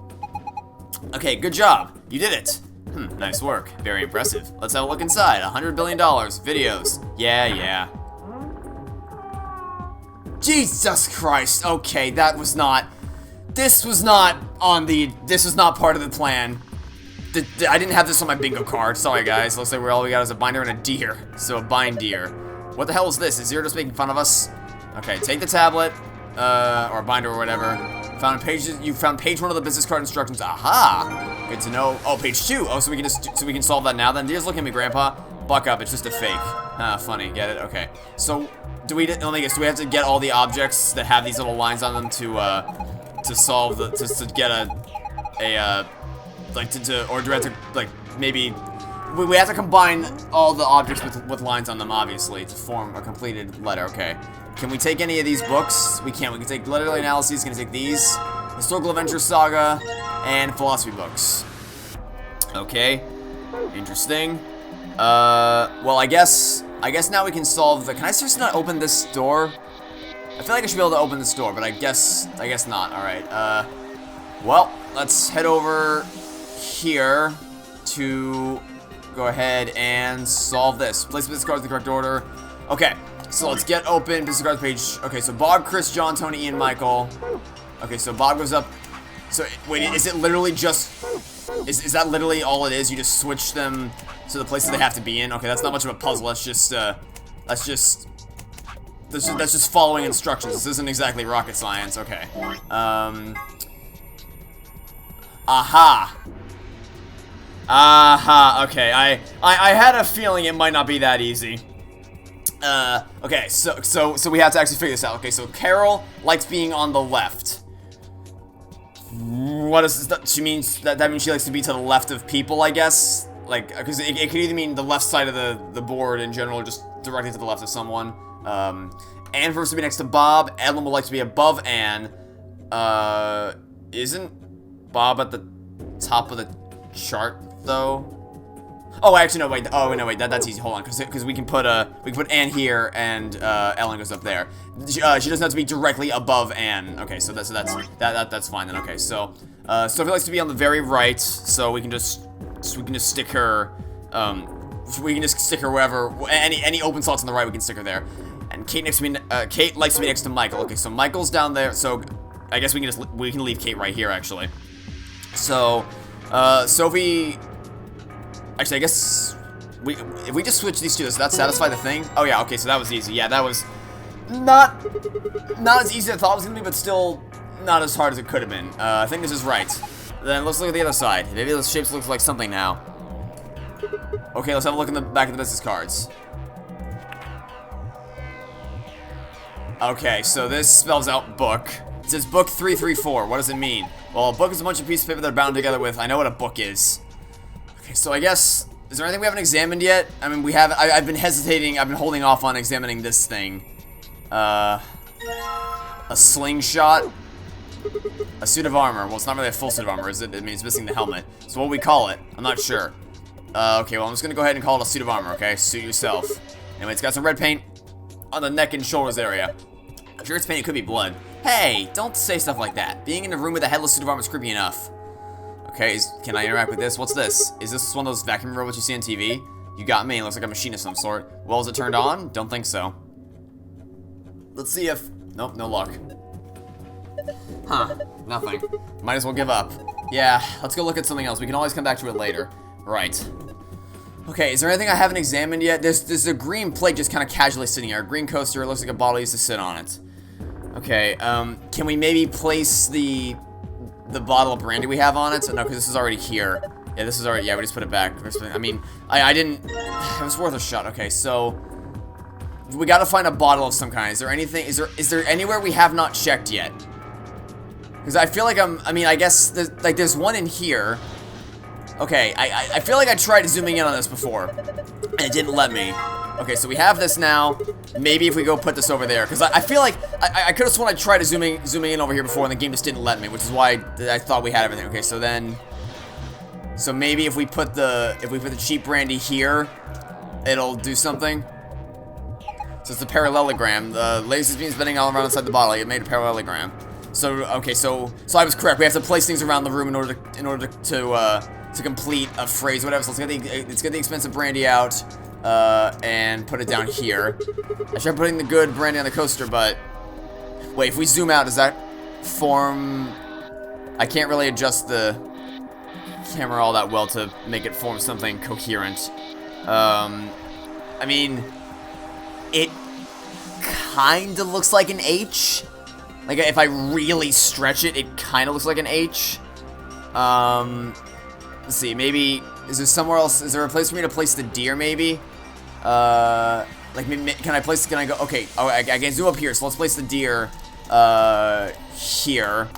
Okay, good job. You did it. Nice work. Very impressive. Let's have a look inside. $100 billion. Videos. Yeah. Jesus Christ. Okay, that was not... This was not on the... This was not part of the plan. I didn't have this on my bingo card. Sorry, guys. Looks like all we got is a binder and a deer. So a bind deer. What the hell is this? Is Zero just making fun of us? Okay, take the tablet. Or a binder or whatever. You found page 1 of the business card instructions. Aha! Good to know. Oh, page 2. Oh, so we can solve that now then. Deer's looking at me, Grandpa. Buck up, it's just a fake. Ah, funny. Get it? Okay. So, do we have to get all the objects that have these little lines on them to solve the, to get or do we have to, like, maybe, we have to combine all the objects with lines on them, obviously, to form a completed letter. Okay. Can we take any of these books? We can't. We can take literary analyses. Can I take these? historical adventure saga, and philosophy books. Okay, interesting. Well, I guess now we can solve the. Can I seriously not open this door? I feel like I should be able to open this door, but I guess not. All right. Well, let's head over here to go ahead and solve this. Place business cards in the correct order. Okay, so let's get open business cards page. Okay, so Bob, Chris, John, Tony, Ian, Michael. Okay, so Bob goes up. So wait, is it literally just? Is that literally all it is? You just switch them to the places they have to be in? Okay, that's not much of a puzzle. That's just following instructions. This isn't exactly rocket science. Okay. Aha. Okay. I had a feeling it might not be that easy. Okay. So we have to actually figure this out. Okay. So Carol likes being on the left. What does that? She means that means she likes to be to the left of people, I guess. Like, because it could either mean the left side of the board in general, or just directly to the left of someone. Anne prefers to be next to Bob. Edlin would like to be above Anne. Isn't Bob at the top of the chart though? Oh, actually no, wait. Oh no, wait. That's easy. Hold on, because we can put Anne here, and Ellen goes up there. She doesn't have to be directly above Anne. Okay, so that's fine then. Okay, so Sophie likes to be on the very right, so we can just stick her. We can just stick her wherever. Any open slots on the right, we can stick her there. And Kate Kate likes to be next to Michael. Okay, so Michael's down there. So I guess we can leave Kate right here actually. So Sophie. Actually, I guess if we just switch these two, does that satisfy the thing? Oh yeah. Okay, so that was easy. Yeah, that was not as easy as I thought it was gonna be, but still not as hard as it could have been. I think this is right. Then let's look at the other side. Maybe those shapes look like something now. Okay, let's have a look in the back of the business cards. Okay, so this spells out book. It says book 334. What does it mean? Well, a book is a bunch of pieces of paper that are bound together with. I know what a book is. Okay, so I guess, is there anything we haven't examined yet? I mean, we have. I've been hesitating. I've been holding off on examining this thing. A slingshot. A suit of armor. Well, it's not really a full suit of armor, is it? I mean, it's missing the helmet. So what do we call it? I'm not sure. Okay, well, I'm just gonna go ahead and call it a suit of armor, okay? Suit yourself. Anyway, it's got some red paint on the neck and shoulders area. I'm sure it's paint, it could be blood. Hey, don't say stuff like that. Being in a room with a headless suit of armor is creepy enough. Okay, can I interact with this? What's this? Is this one of those vacuum robots you see on TV? You got me, it looks like a machine of some sort. Well, is it turned on? Don't think so. Let's see if... Nope, no luck. Huh, nothing. Might as well give up. Yeah, let's go look at something else. We can always come back to it later. Right. Okay, is there anything I haven't examined yet? There's a green plate just kind of casually sitting here. A green coaster, it looks like a bottle used to sit on it. Okay, can we maybe place the bottle of brandy we have on it? So, no, because this is already here. Yeah, this is already, yeah, we just put it back. I mean, I didn't, it was worth a shot. Okay, so, we gotta find a bottle of some kind. Is there anything, is there anywhere we have not checked yet? Because I feel like I guess, there's one in here. Okay, I feel like I tried zooming in on this before, and it didn't let me. Okay, so we have this now. Maybe if we go put this over there, because I feel like I could have sworn I tried zooming in over here before, and the game just didn't let me, which is why I thought we had everything. Okay, so then, so maybe if we put the cheap brandy here, it'll do something. So it's a parallelogram. The laser beam spinning all around inside the bottle. It made a parallelogram. So okay, so I was correct. We have to place things around the room in order to complete a phrase, or whatever. So let's get the expensive brandy out, and put it down here. I tried putting the good brandy on the coaster, but wait, if we zoom out, does that form? I can't really adjust the camera all that well to make it form something coherent. I mean, it kind of looks like an H. Like, if I really stretch it, it kind of looks like an H. Let's see, maybe, is there somewhere else, is there a place for me to place the deer, maybe? Like, can I go, okay, oh, I can zoom up here, so let's place the deer, here.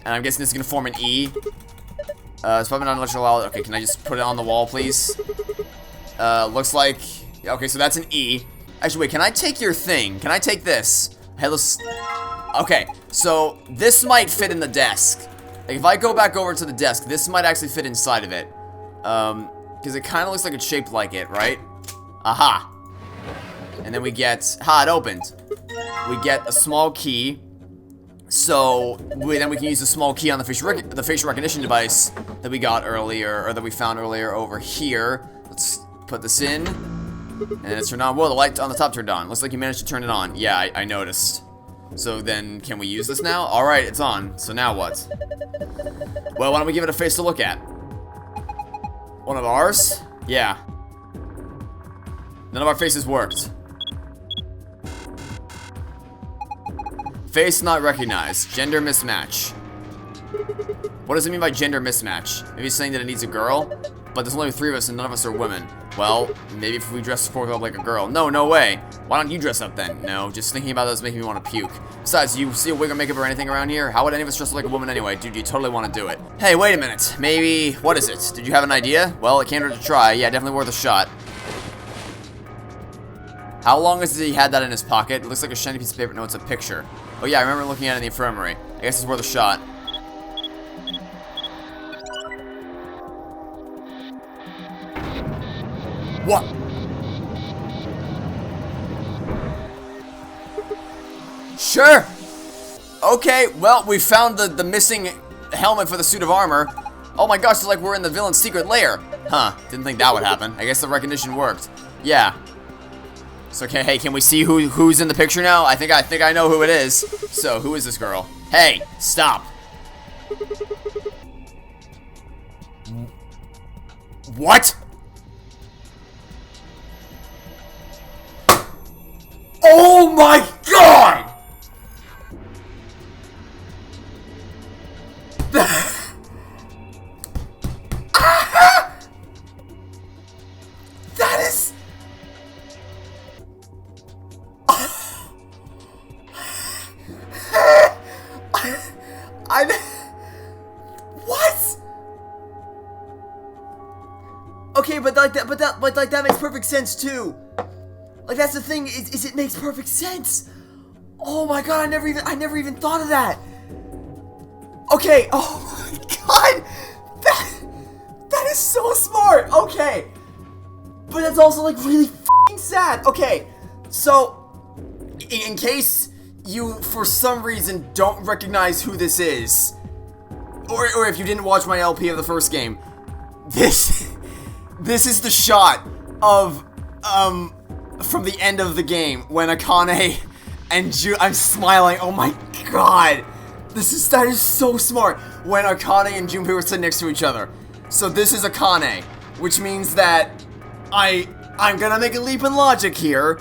And I'm guessing this is gonna form an E. It's probably not electrical wall. Okay, can I just put it on the wall, please? Looks like, okay, so that's an E. Actually, wait, can I take your thing? Can I take this? Headless, okay, So, this might fit in the desk. Like, if I go back over to the desk, this might actually fit inside of it. Because it kind of looks like it's shaped like it, right? Aha. And then we get... Ha, it opened. We get a small key. So, then we can use the small key on the facial recognition device that we got earlier, or that we found earlier over here. Let's put this in. And then it's turned on. Whoa, the light on the top turned on. Looks like you managed to turn it on. Yeah, I noticed. So then, can we use this now? Alright, it's on. So now what? Well, why don't we give it a face to look at? One of ours? Yeah. None of our faces worked. Face not recognized. Gender mismatch. What does it mean by gender mismatch? Maybe it's saying that it needs a girl? But there's only 3 of us and none of us are women. Well, maybe if we dress Fork up like a girl. No, no way. Why don't you dress up then? No, just thinking about this making me want to puke. Besides, you see a wig or makeup or anything around here? How would any of us dress up like a woman anyway? Dude, you totally want to do it. Hey, wait a minute. Maybe... What is it? Did you have an idea? Well, it can't hurt to try. Yeah, definitely worth a shot. How long has he had that in his pocket? It looks like a shiny piece of paper. No, it's a picture. Oh yeah, I remember looking at it in the infirmary. I guess it's worth a shot. What? Sure. Okay, well, we found the missing helmet for the suit of armor. Oh my gosh, it's like we're in the villain's secret lair. Huh, didn't think that would happen. I guess the recognition worked. Yeah. So, okay, hey, can we see who's in the picture now? I think I know who it is. So, who is this girl? Hey, stop. What? Oh my god! That is... What? Okay, but that makes perfect sense too. Like, that's the thing, is it makes perfect sense. Oh my god, I never even thought of that. Okay, oh my god, that is so smart. Okay, but that's also like really f***ing sad. Okay, so in case you for some reason don't recognize who this is, or if you didn't watch my LP of the first game, this is the shot of from the end of the game when Akane and I'm smiling. Oh my god, that is so smart. When Akane and Junpei were sitting next to each other. So this is Akane, which means that I'm gonna make a leap in logic here,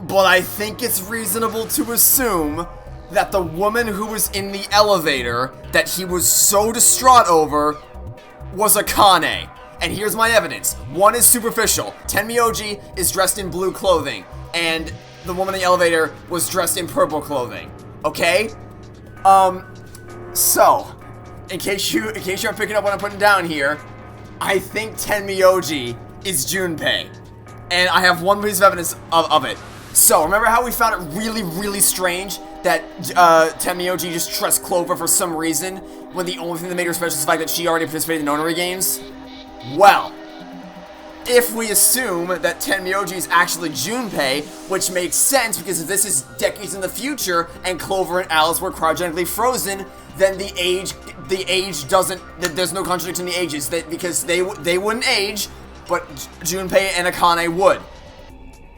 but I think it's reasonable to assume that the woman who was in the elevator that he was so distraught over was Akane. And here's my evidence. One is superficial. Tenmyoji is dressed in blue clothing, and the woman in the elevator was dressed in purple clothing. Okay? So, in case you're picking up what I'm putting down here, I think Tenmyoji is Junpei. And I have one piece of evidence of it. So, remember how we found it really, really strange that Tenmyoji just trusts Clover for some reason, when the only thing that made her special is the fact that she already participated in Nonary games? Well, if we assume that Tenmyoji is actually Junpei, which makes sense because this is decades in the future and Clover and Alice were cryogenically frozen, then the age doesn't, there's no contradiction in the ages, because they wouldn't age, but Junpei and Akane would.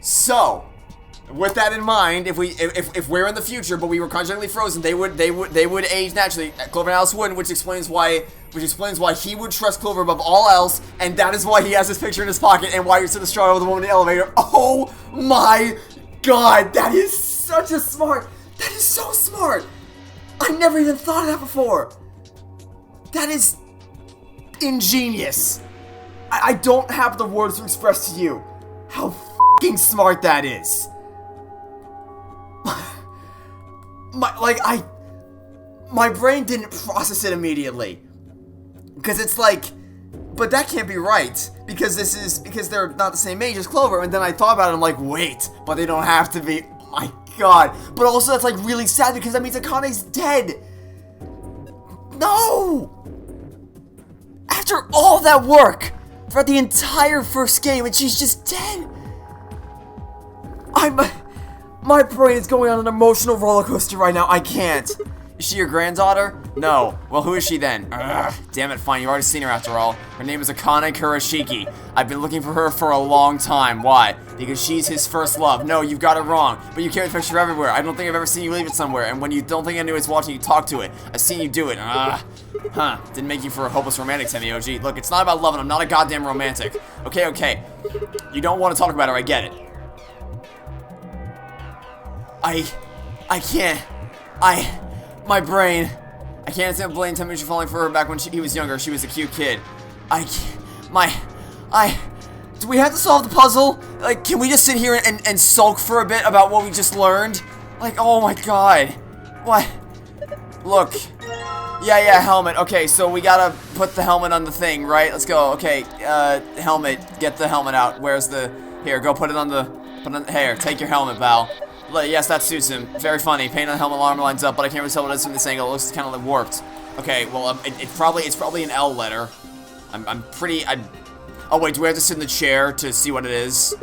So, with that in mind, if we're in the future but we were cryogenically frozen, they would age naturally. Clover and Alice wouldn't, which explains why he would trust Clover above all else, and that is why he has this picture in his pocket and why you're so distraught over the woman in the elevator. Oh my god, that is such a smart. That is so smart. I never even thought of that before. That is ingenious. I don't have the words to express to you how f***ing smart that is. My brain didn't process it immediately. Because it's like, but that can't be right. Because they're not the same age as Clover. And then I thought about it, I'm like, wait, but they don't have to be. My god. But also that's like really sad because that means Akane's dead. No! After all that work, throughout the entire first game, and she's just dead. My brain is going on an emotional roller coaster right now. I can't. Is she your granddaughter? No. Well, who is she then? Ugh, damn it, fine. You've already seen her after all. Her name is Akane Kurashiki. I've been looking for her for a long time. Why? Because she's his first love. No, you've got it wrong. But you carry the picture everywhere. I don't think I've ever seen you leave it somewhere. And when you don't think anyone's watching, you talk to it. I've seen you do it. Huh. Didn't make you for a hopeless romantic, Temioji. Look, it's not about love, and I'm not a goddamn romantic. Okay. You don't want to talk about her. I get it. I can't. My brain. I can't stand blame Temioji falling for her back when he was younger. She was a cute kid. I can't. Do we have to solve the puzzle? Like, can we just sit here and sulk for a bit about what we just learned? Like, oh my god. What? Look. Yeah, helmet. Okay, so we gotta put the helmet on the thing, right? Let's go. Okay, helmet. Get the helmet out. Where's the... Here, go put it on the... Here, take your helmet, Val. Yes, that suits him. Very funny. Paint on the helmet alarm lines up, but I can't really tell what it is from this angle. It looks kind of like warped. Okay, well, it's probably an L letter. Oh wait, do we have to sit in the chair to see what it is?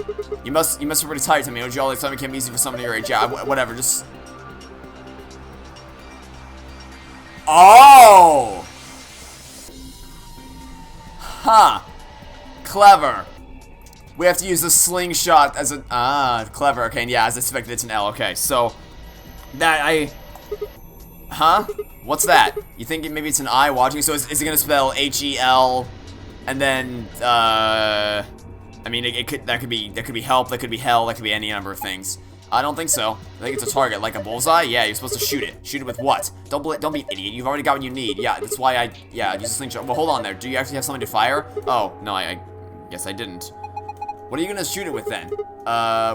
You must be pretty tired to me. All the time it can't be easy for someone your age. Yeah, whatever. Just. Oh. Huh. Clever. We have to use the slingshot as a... clever. Okay, and yeah, as I expected, it's an L. Okay, so... Huh? What's that? You think maybe it's an I watching? So is it gonna spell H-E-L... And then, I mean, that could be help, that could be hell, that could be any number of things. I don't think so. I think it's a target, like a bullseye. Yeah, you're supposed to shoot it. Shoot it with what? Don't be an idiot. You've already got what you need. Yeah, that's why use a slingshot. Well, hold on there. Do you actually have something to fire? Oh, no, I guess I didn't. What are you gonna shoot it with then?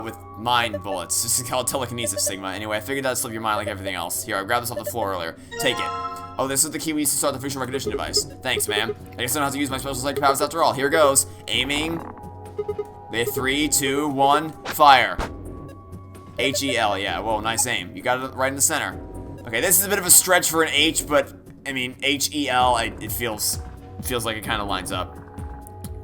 With mind bullets. This is called telekinesis, Sigma. Anyway, I figured that'd slip your mind like everything else. Here, I grabbed this off the floor earlier. Take it. Oh, this is the key we used to start the facial recognition device. Thanks, ma'am. I guess I don't have to use my special psychic powers after all. Here goes. Aiming. 3, 2, 1, fire. H-E-L, yeah. Whoa, nice aim. You got it right in the center. Okay, this is a bit of a stretch for an H, but, I mean, H-E-L, it feels like it kind of lines up.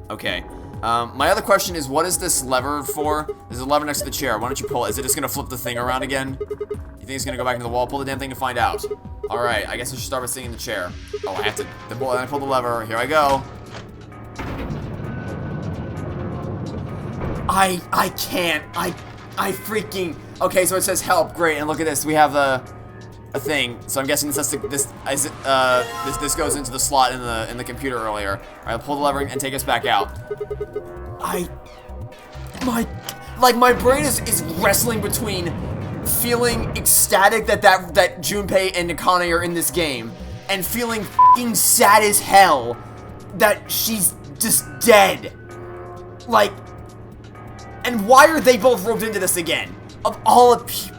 Okay. My other question is, what is this lever for? There's a lever next to the chair. Why don't you pull it? Is it just going to flip the thing around again? You think it's going to go back into the wall? Pull the damn thing to find out. Alright, I guess I should start by sitting in the chair. Oh, I have to... I pull the lever. Here I go. I can't. I freaking... Okay, so it says help. Great, and look at this. We have a thing. So I'm guessing this goes into the slot in the computer earlier. Alright, I'll pull the lever and take us back out. My brain is wrestling between feeling ecstatic that Junpei and Akane are in this game, and feeling f***ing sad as hell that she's just dead. Like, and why are they both roped into this again? Of all the people.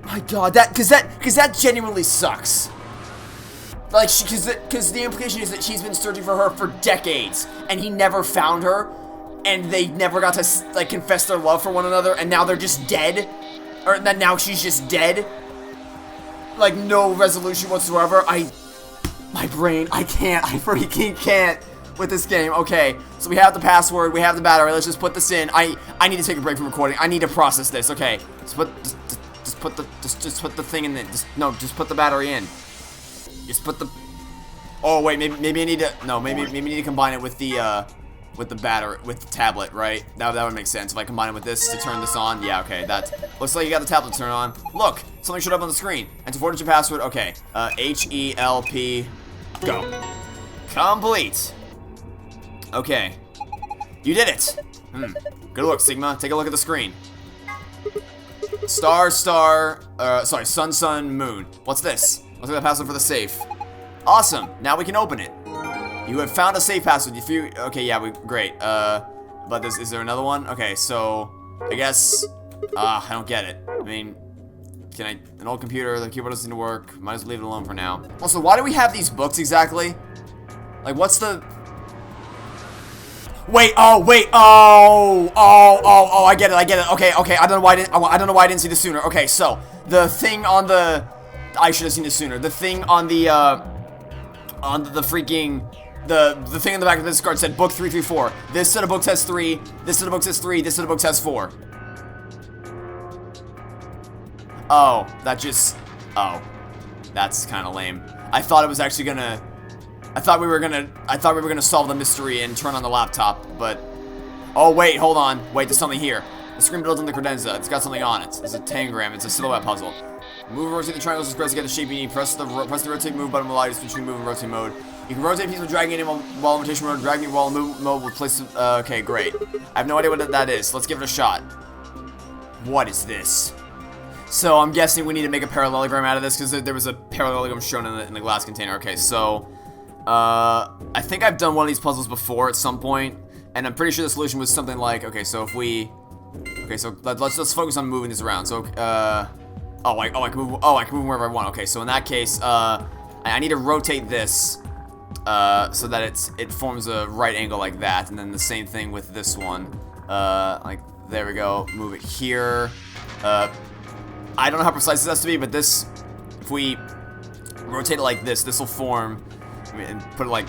My god, cause that genuinely sucks. Like, cause the implication is that she's been searching for her for decades, and he never found her, and they never got to, like, confess their love for one another, and now they're just dead. Or that now she's just dead. Like, no resolution whatsoever. My brain, I freaking can't with this game. Okay, so we have the password, we have the battery. Let's just put this in. I need to take a break from recording. I need to process this. Okay, just put the thing in there. Just put the battery in. Just put the. Oh wait, maybe I need to. No, maybe I need to combine it with the battery, with the tablet, right? That would make sense. If I combine it with this to turn this on, yeah, okay, that looks like you got the tablet turned on. Look, something showed up on the screen. Enter 4-digit password, okay. H-E-L-P, go. Complete. Okay. You did it. Good look, Sigma. Take a look at the screen. Sun, sun, moon. What's this? Looks like the password for the safe. Awesome, now we can open it. You have found a safe password. Okay, yeah, great. But is there another one? Okay, so I guess I don't get it. I mean, an old computer, the keyboard doesn't seem to work. Might as well leave it alone for now. Also, why do we have these books exactly? Like, Wait, oh, I get it. Okay, I don't know why I didn't see this sooner. Okay, so the thing on the, I should have seen this sooner. The thing on the freaking, the thing on the back of this card said book 334. This set of books has 3. This set of books has 3. This set of books has 4. Oh, that's kind of lame. I thought it was actually gonna. I thought we were gonna solve the mystery and turn on the laptop, but... Oh, wait, hold on. Wait, there's something here. The screen builds in the credenza. It's got something on it. It's a tangram. It's a silhouette puzzle. Move and rotate the triangles to press to get the shape you need. Press the rotate move button will allow you to switch between move and rotate mode. You can rotate pieces with dragging it while in rotation mode, dragging it while in move mode will place... okay, great. I have no idea what that is. Let's give it a shot. What is this? So, I'm guessing we need to make a parallelogram out of this, because there was a parallelogram shown in the glass container. Okay, so... I think I've done one of these puzzles before at some point, and I'm pretty sure the solution was something like, okay, so if we, okay, so let's focus on moving this around. So, I can move wherever I want. Okay, so in that case, I need to rotate this, so that it forms a right angle like that, and then the same thing with this one, like, there we go, move it here, I don't know how precise this has to be, but this, if we rotate it like this will form, and put it like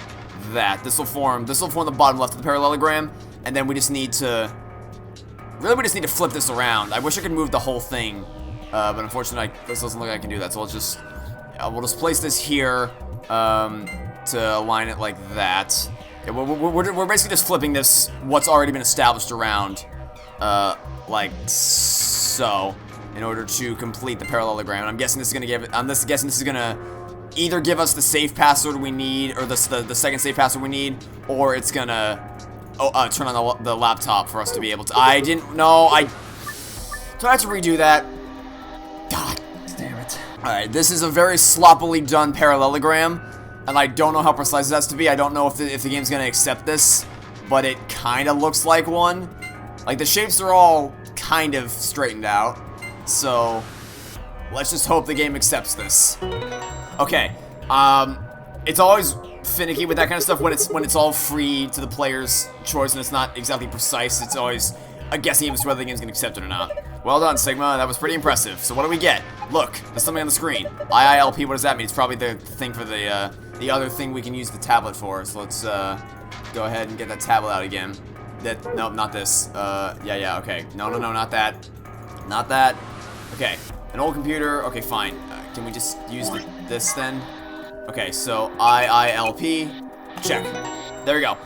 that. This will form the bottom left of the parallelogram, and then we just need to flip this around. I wish I could move the whole thing, but unfortunately, this doesn't look like I can do that. So we'll just place this here to align it like that. Okay, we're basically just flipping this what's already been established around, like so, in order to complete the parallelogram. And I'm guessing this is gonna either give us the safe password we need, or the second safe password we need, or it's gonna turn on the laptop for us to be able to. I didn't know. Do I have to redo that? God damn it! All right, this is a very sloppily done parallelogram, and I don't know how precise it has to be. I don't know if the game's gonna accept this, but it kind of looks like one. Like the shapes are all kind of straightened out, so let's just hope the game accepts this. Okay, it's always finicky with that kind of stuff when it's all free to the player's choice and it's not exactly precise. It's always a guessing game as to whether the game's gonna accept it or not. Well done, Sigma. That was pretty impressive. So what do we get? Look, there's something on the screen. IILP. What does that mean? It's probably the thing for the other thing we can use the tablet for. So let's go ahead and get that tablet out again. Nope, not this. Yeah. Okay. No, not that. Not that. Okay. An old computer. Okay, fine. Can we just use this then? Okay, so IILP. Check. There we go.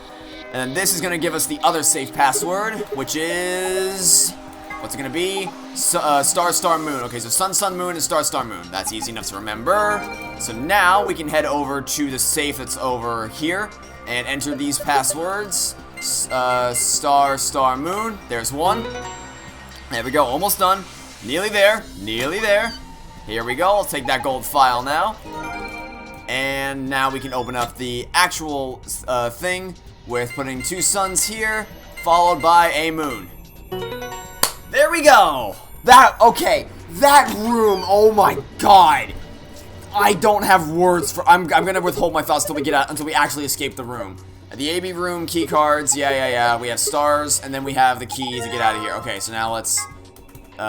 And then this is going to give us the other safe password, which is... What's it going to be? Star, moon. Okay, so sun, moon, and star, moon. That's easy enough to remember. So now we can head over to the safe that's over here and enter these passwords. Star, moon. There's one. There we go. Almost done. Nearly there. Nearly there. Here we go. I'll take that gold file now. And now we can open up the actual thing with putting 2 suns here, followed by a moon. There we go. Okay. That room. Oh my god. I don't have words for. I'm gonna withhold my thoughts until we actually escape the room. The AB room, key cards. Yeah. We have stars, and then we have the key to get out of here. Okay, so now let's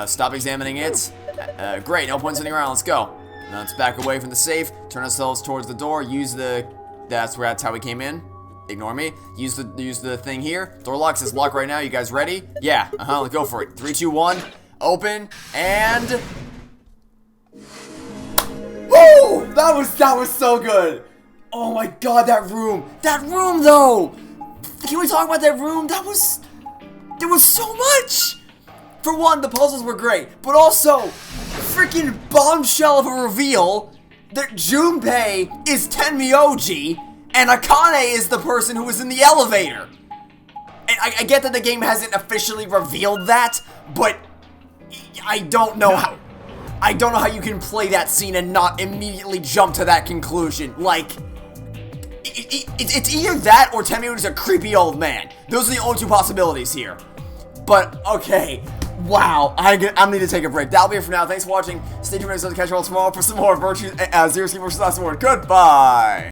stop examining it. Great, no points anywhere around. Let's go. Now let's back away from the safe. Turn ourselves towards the door. That's how we came in. Ignore me. Use the thing here. Door lock says lock right now. You guys ready? Yeah. Let's go for it. 3, 2, 1. Open and. Woo! That was so good. Oh my god, that room. That room though. Can we talk about that room? There was so much. For one, the puzzles were great, but also, freaking bombshell of a reveal that Junpei is Tenmyoji, and Akane is the person who was in the elevator. And I get that the game hasn't officially revealed that, but I don't know how you can play that scene and not immediately jump to that conclusion. Like, it's either that or Tenmyoji's a creepy old man. Those are the only 2 possibilities here. But, okay. Wow, I'm gonna need to take a break. That'll be it for now. Thanks for watching. Stay tuned to catch you all tomorrow for some more Virtue Zero Scheme vs. Last Word. Goodbye!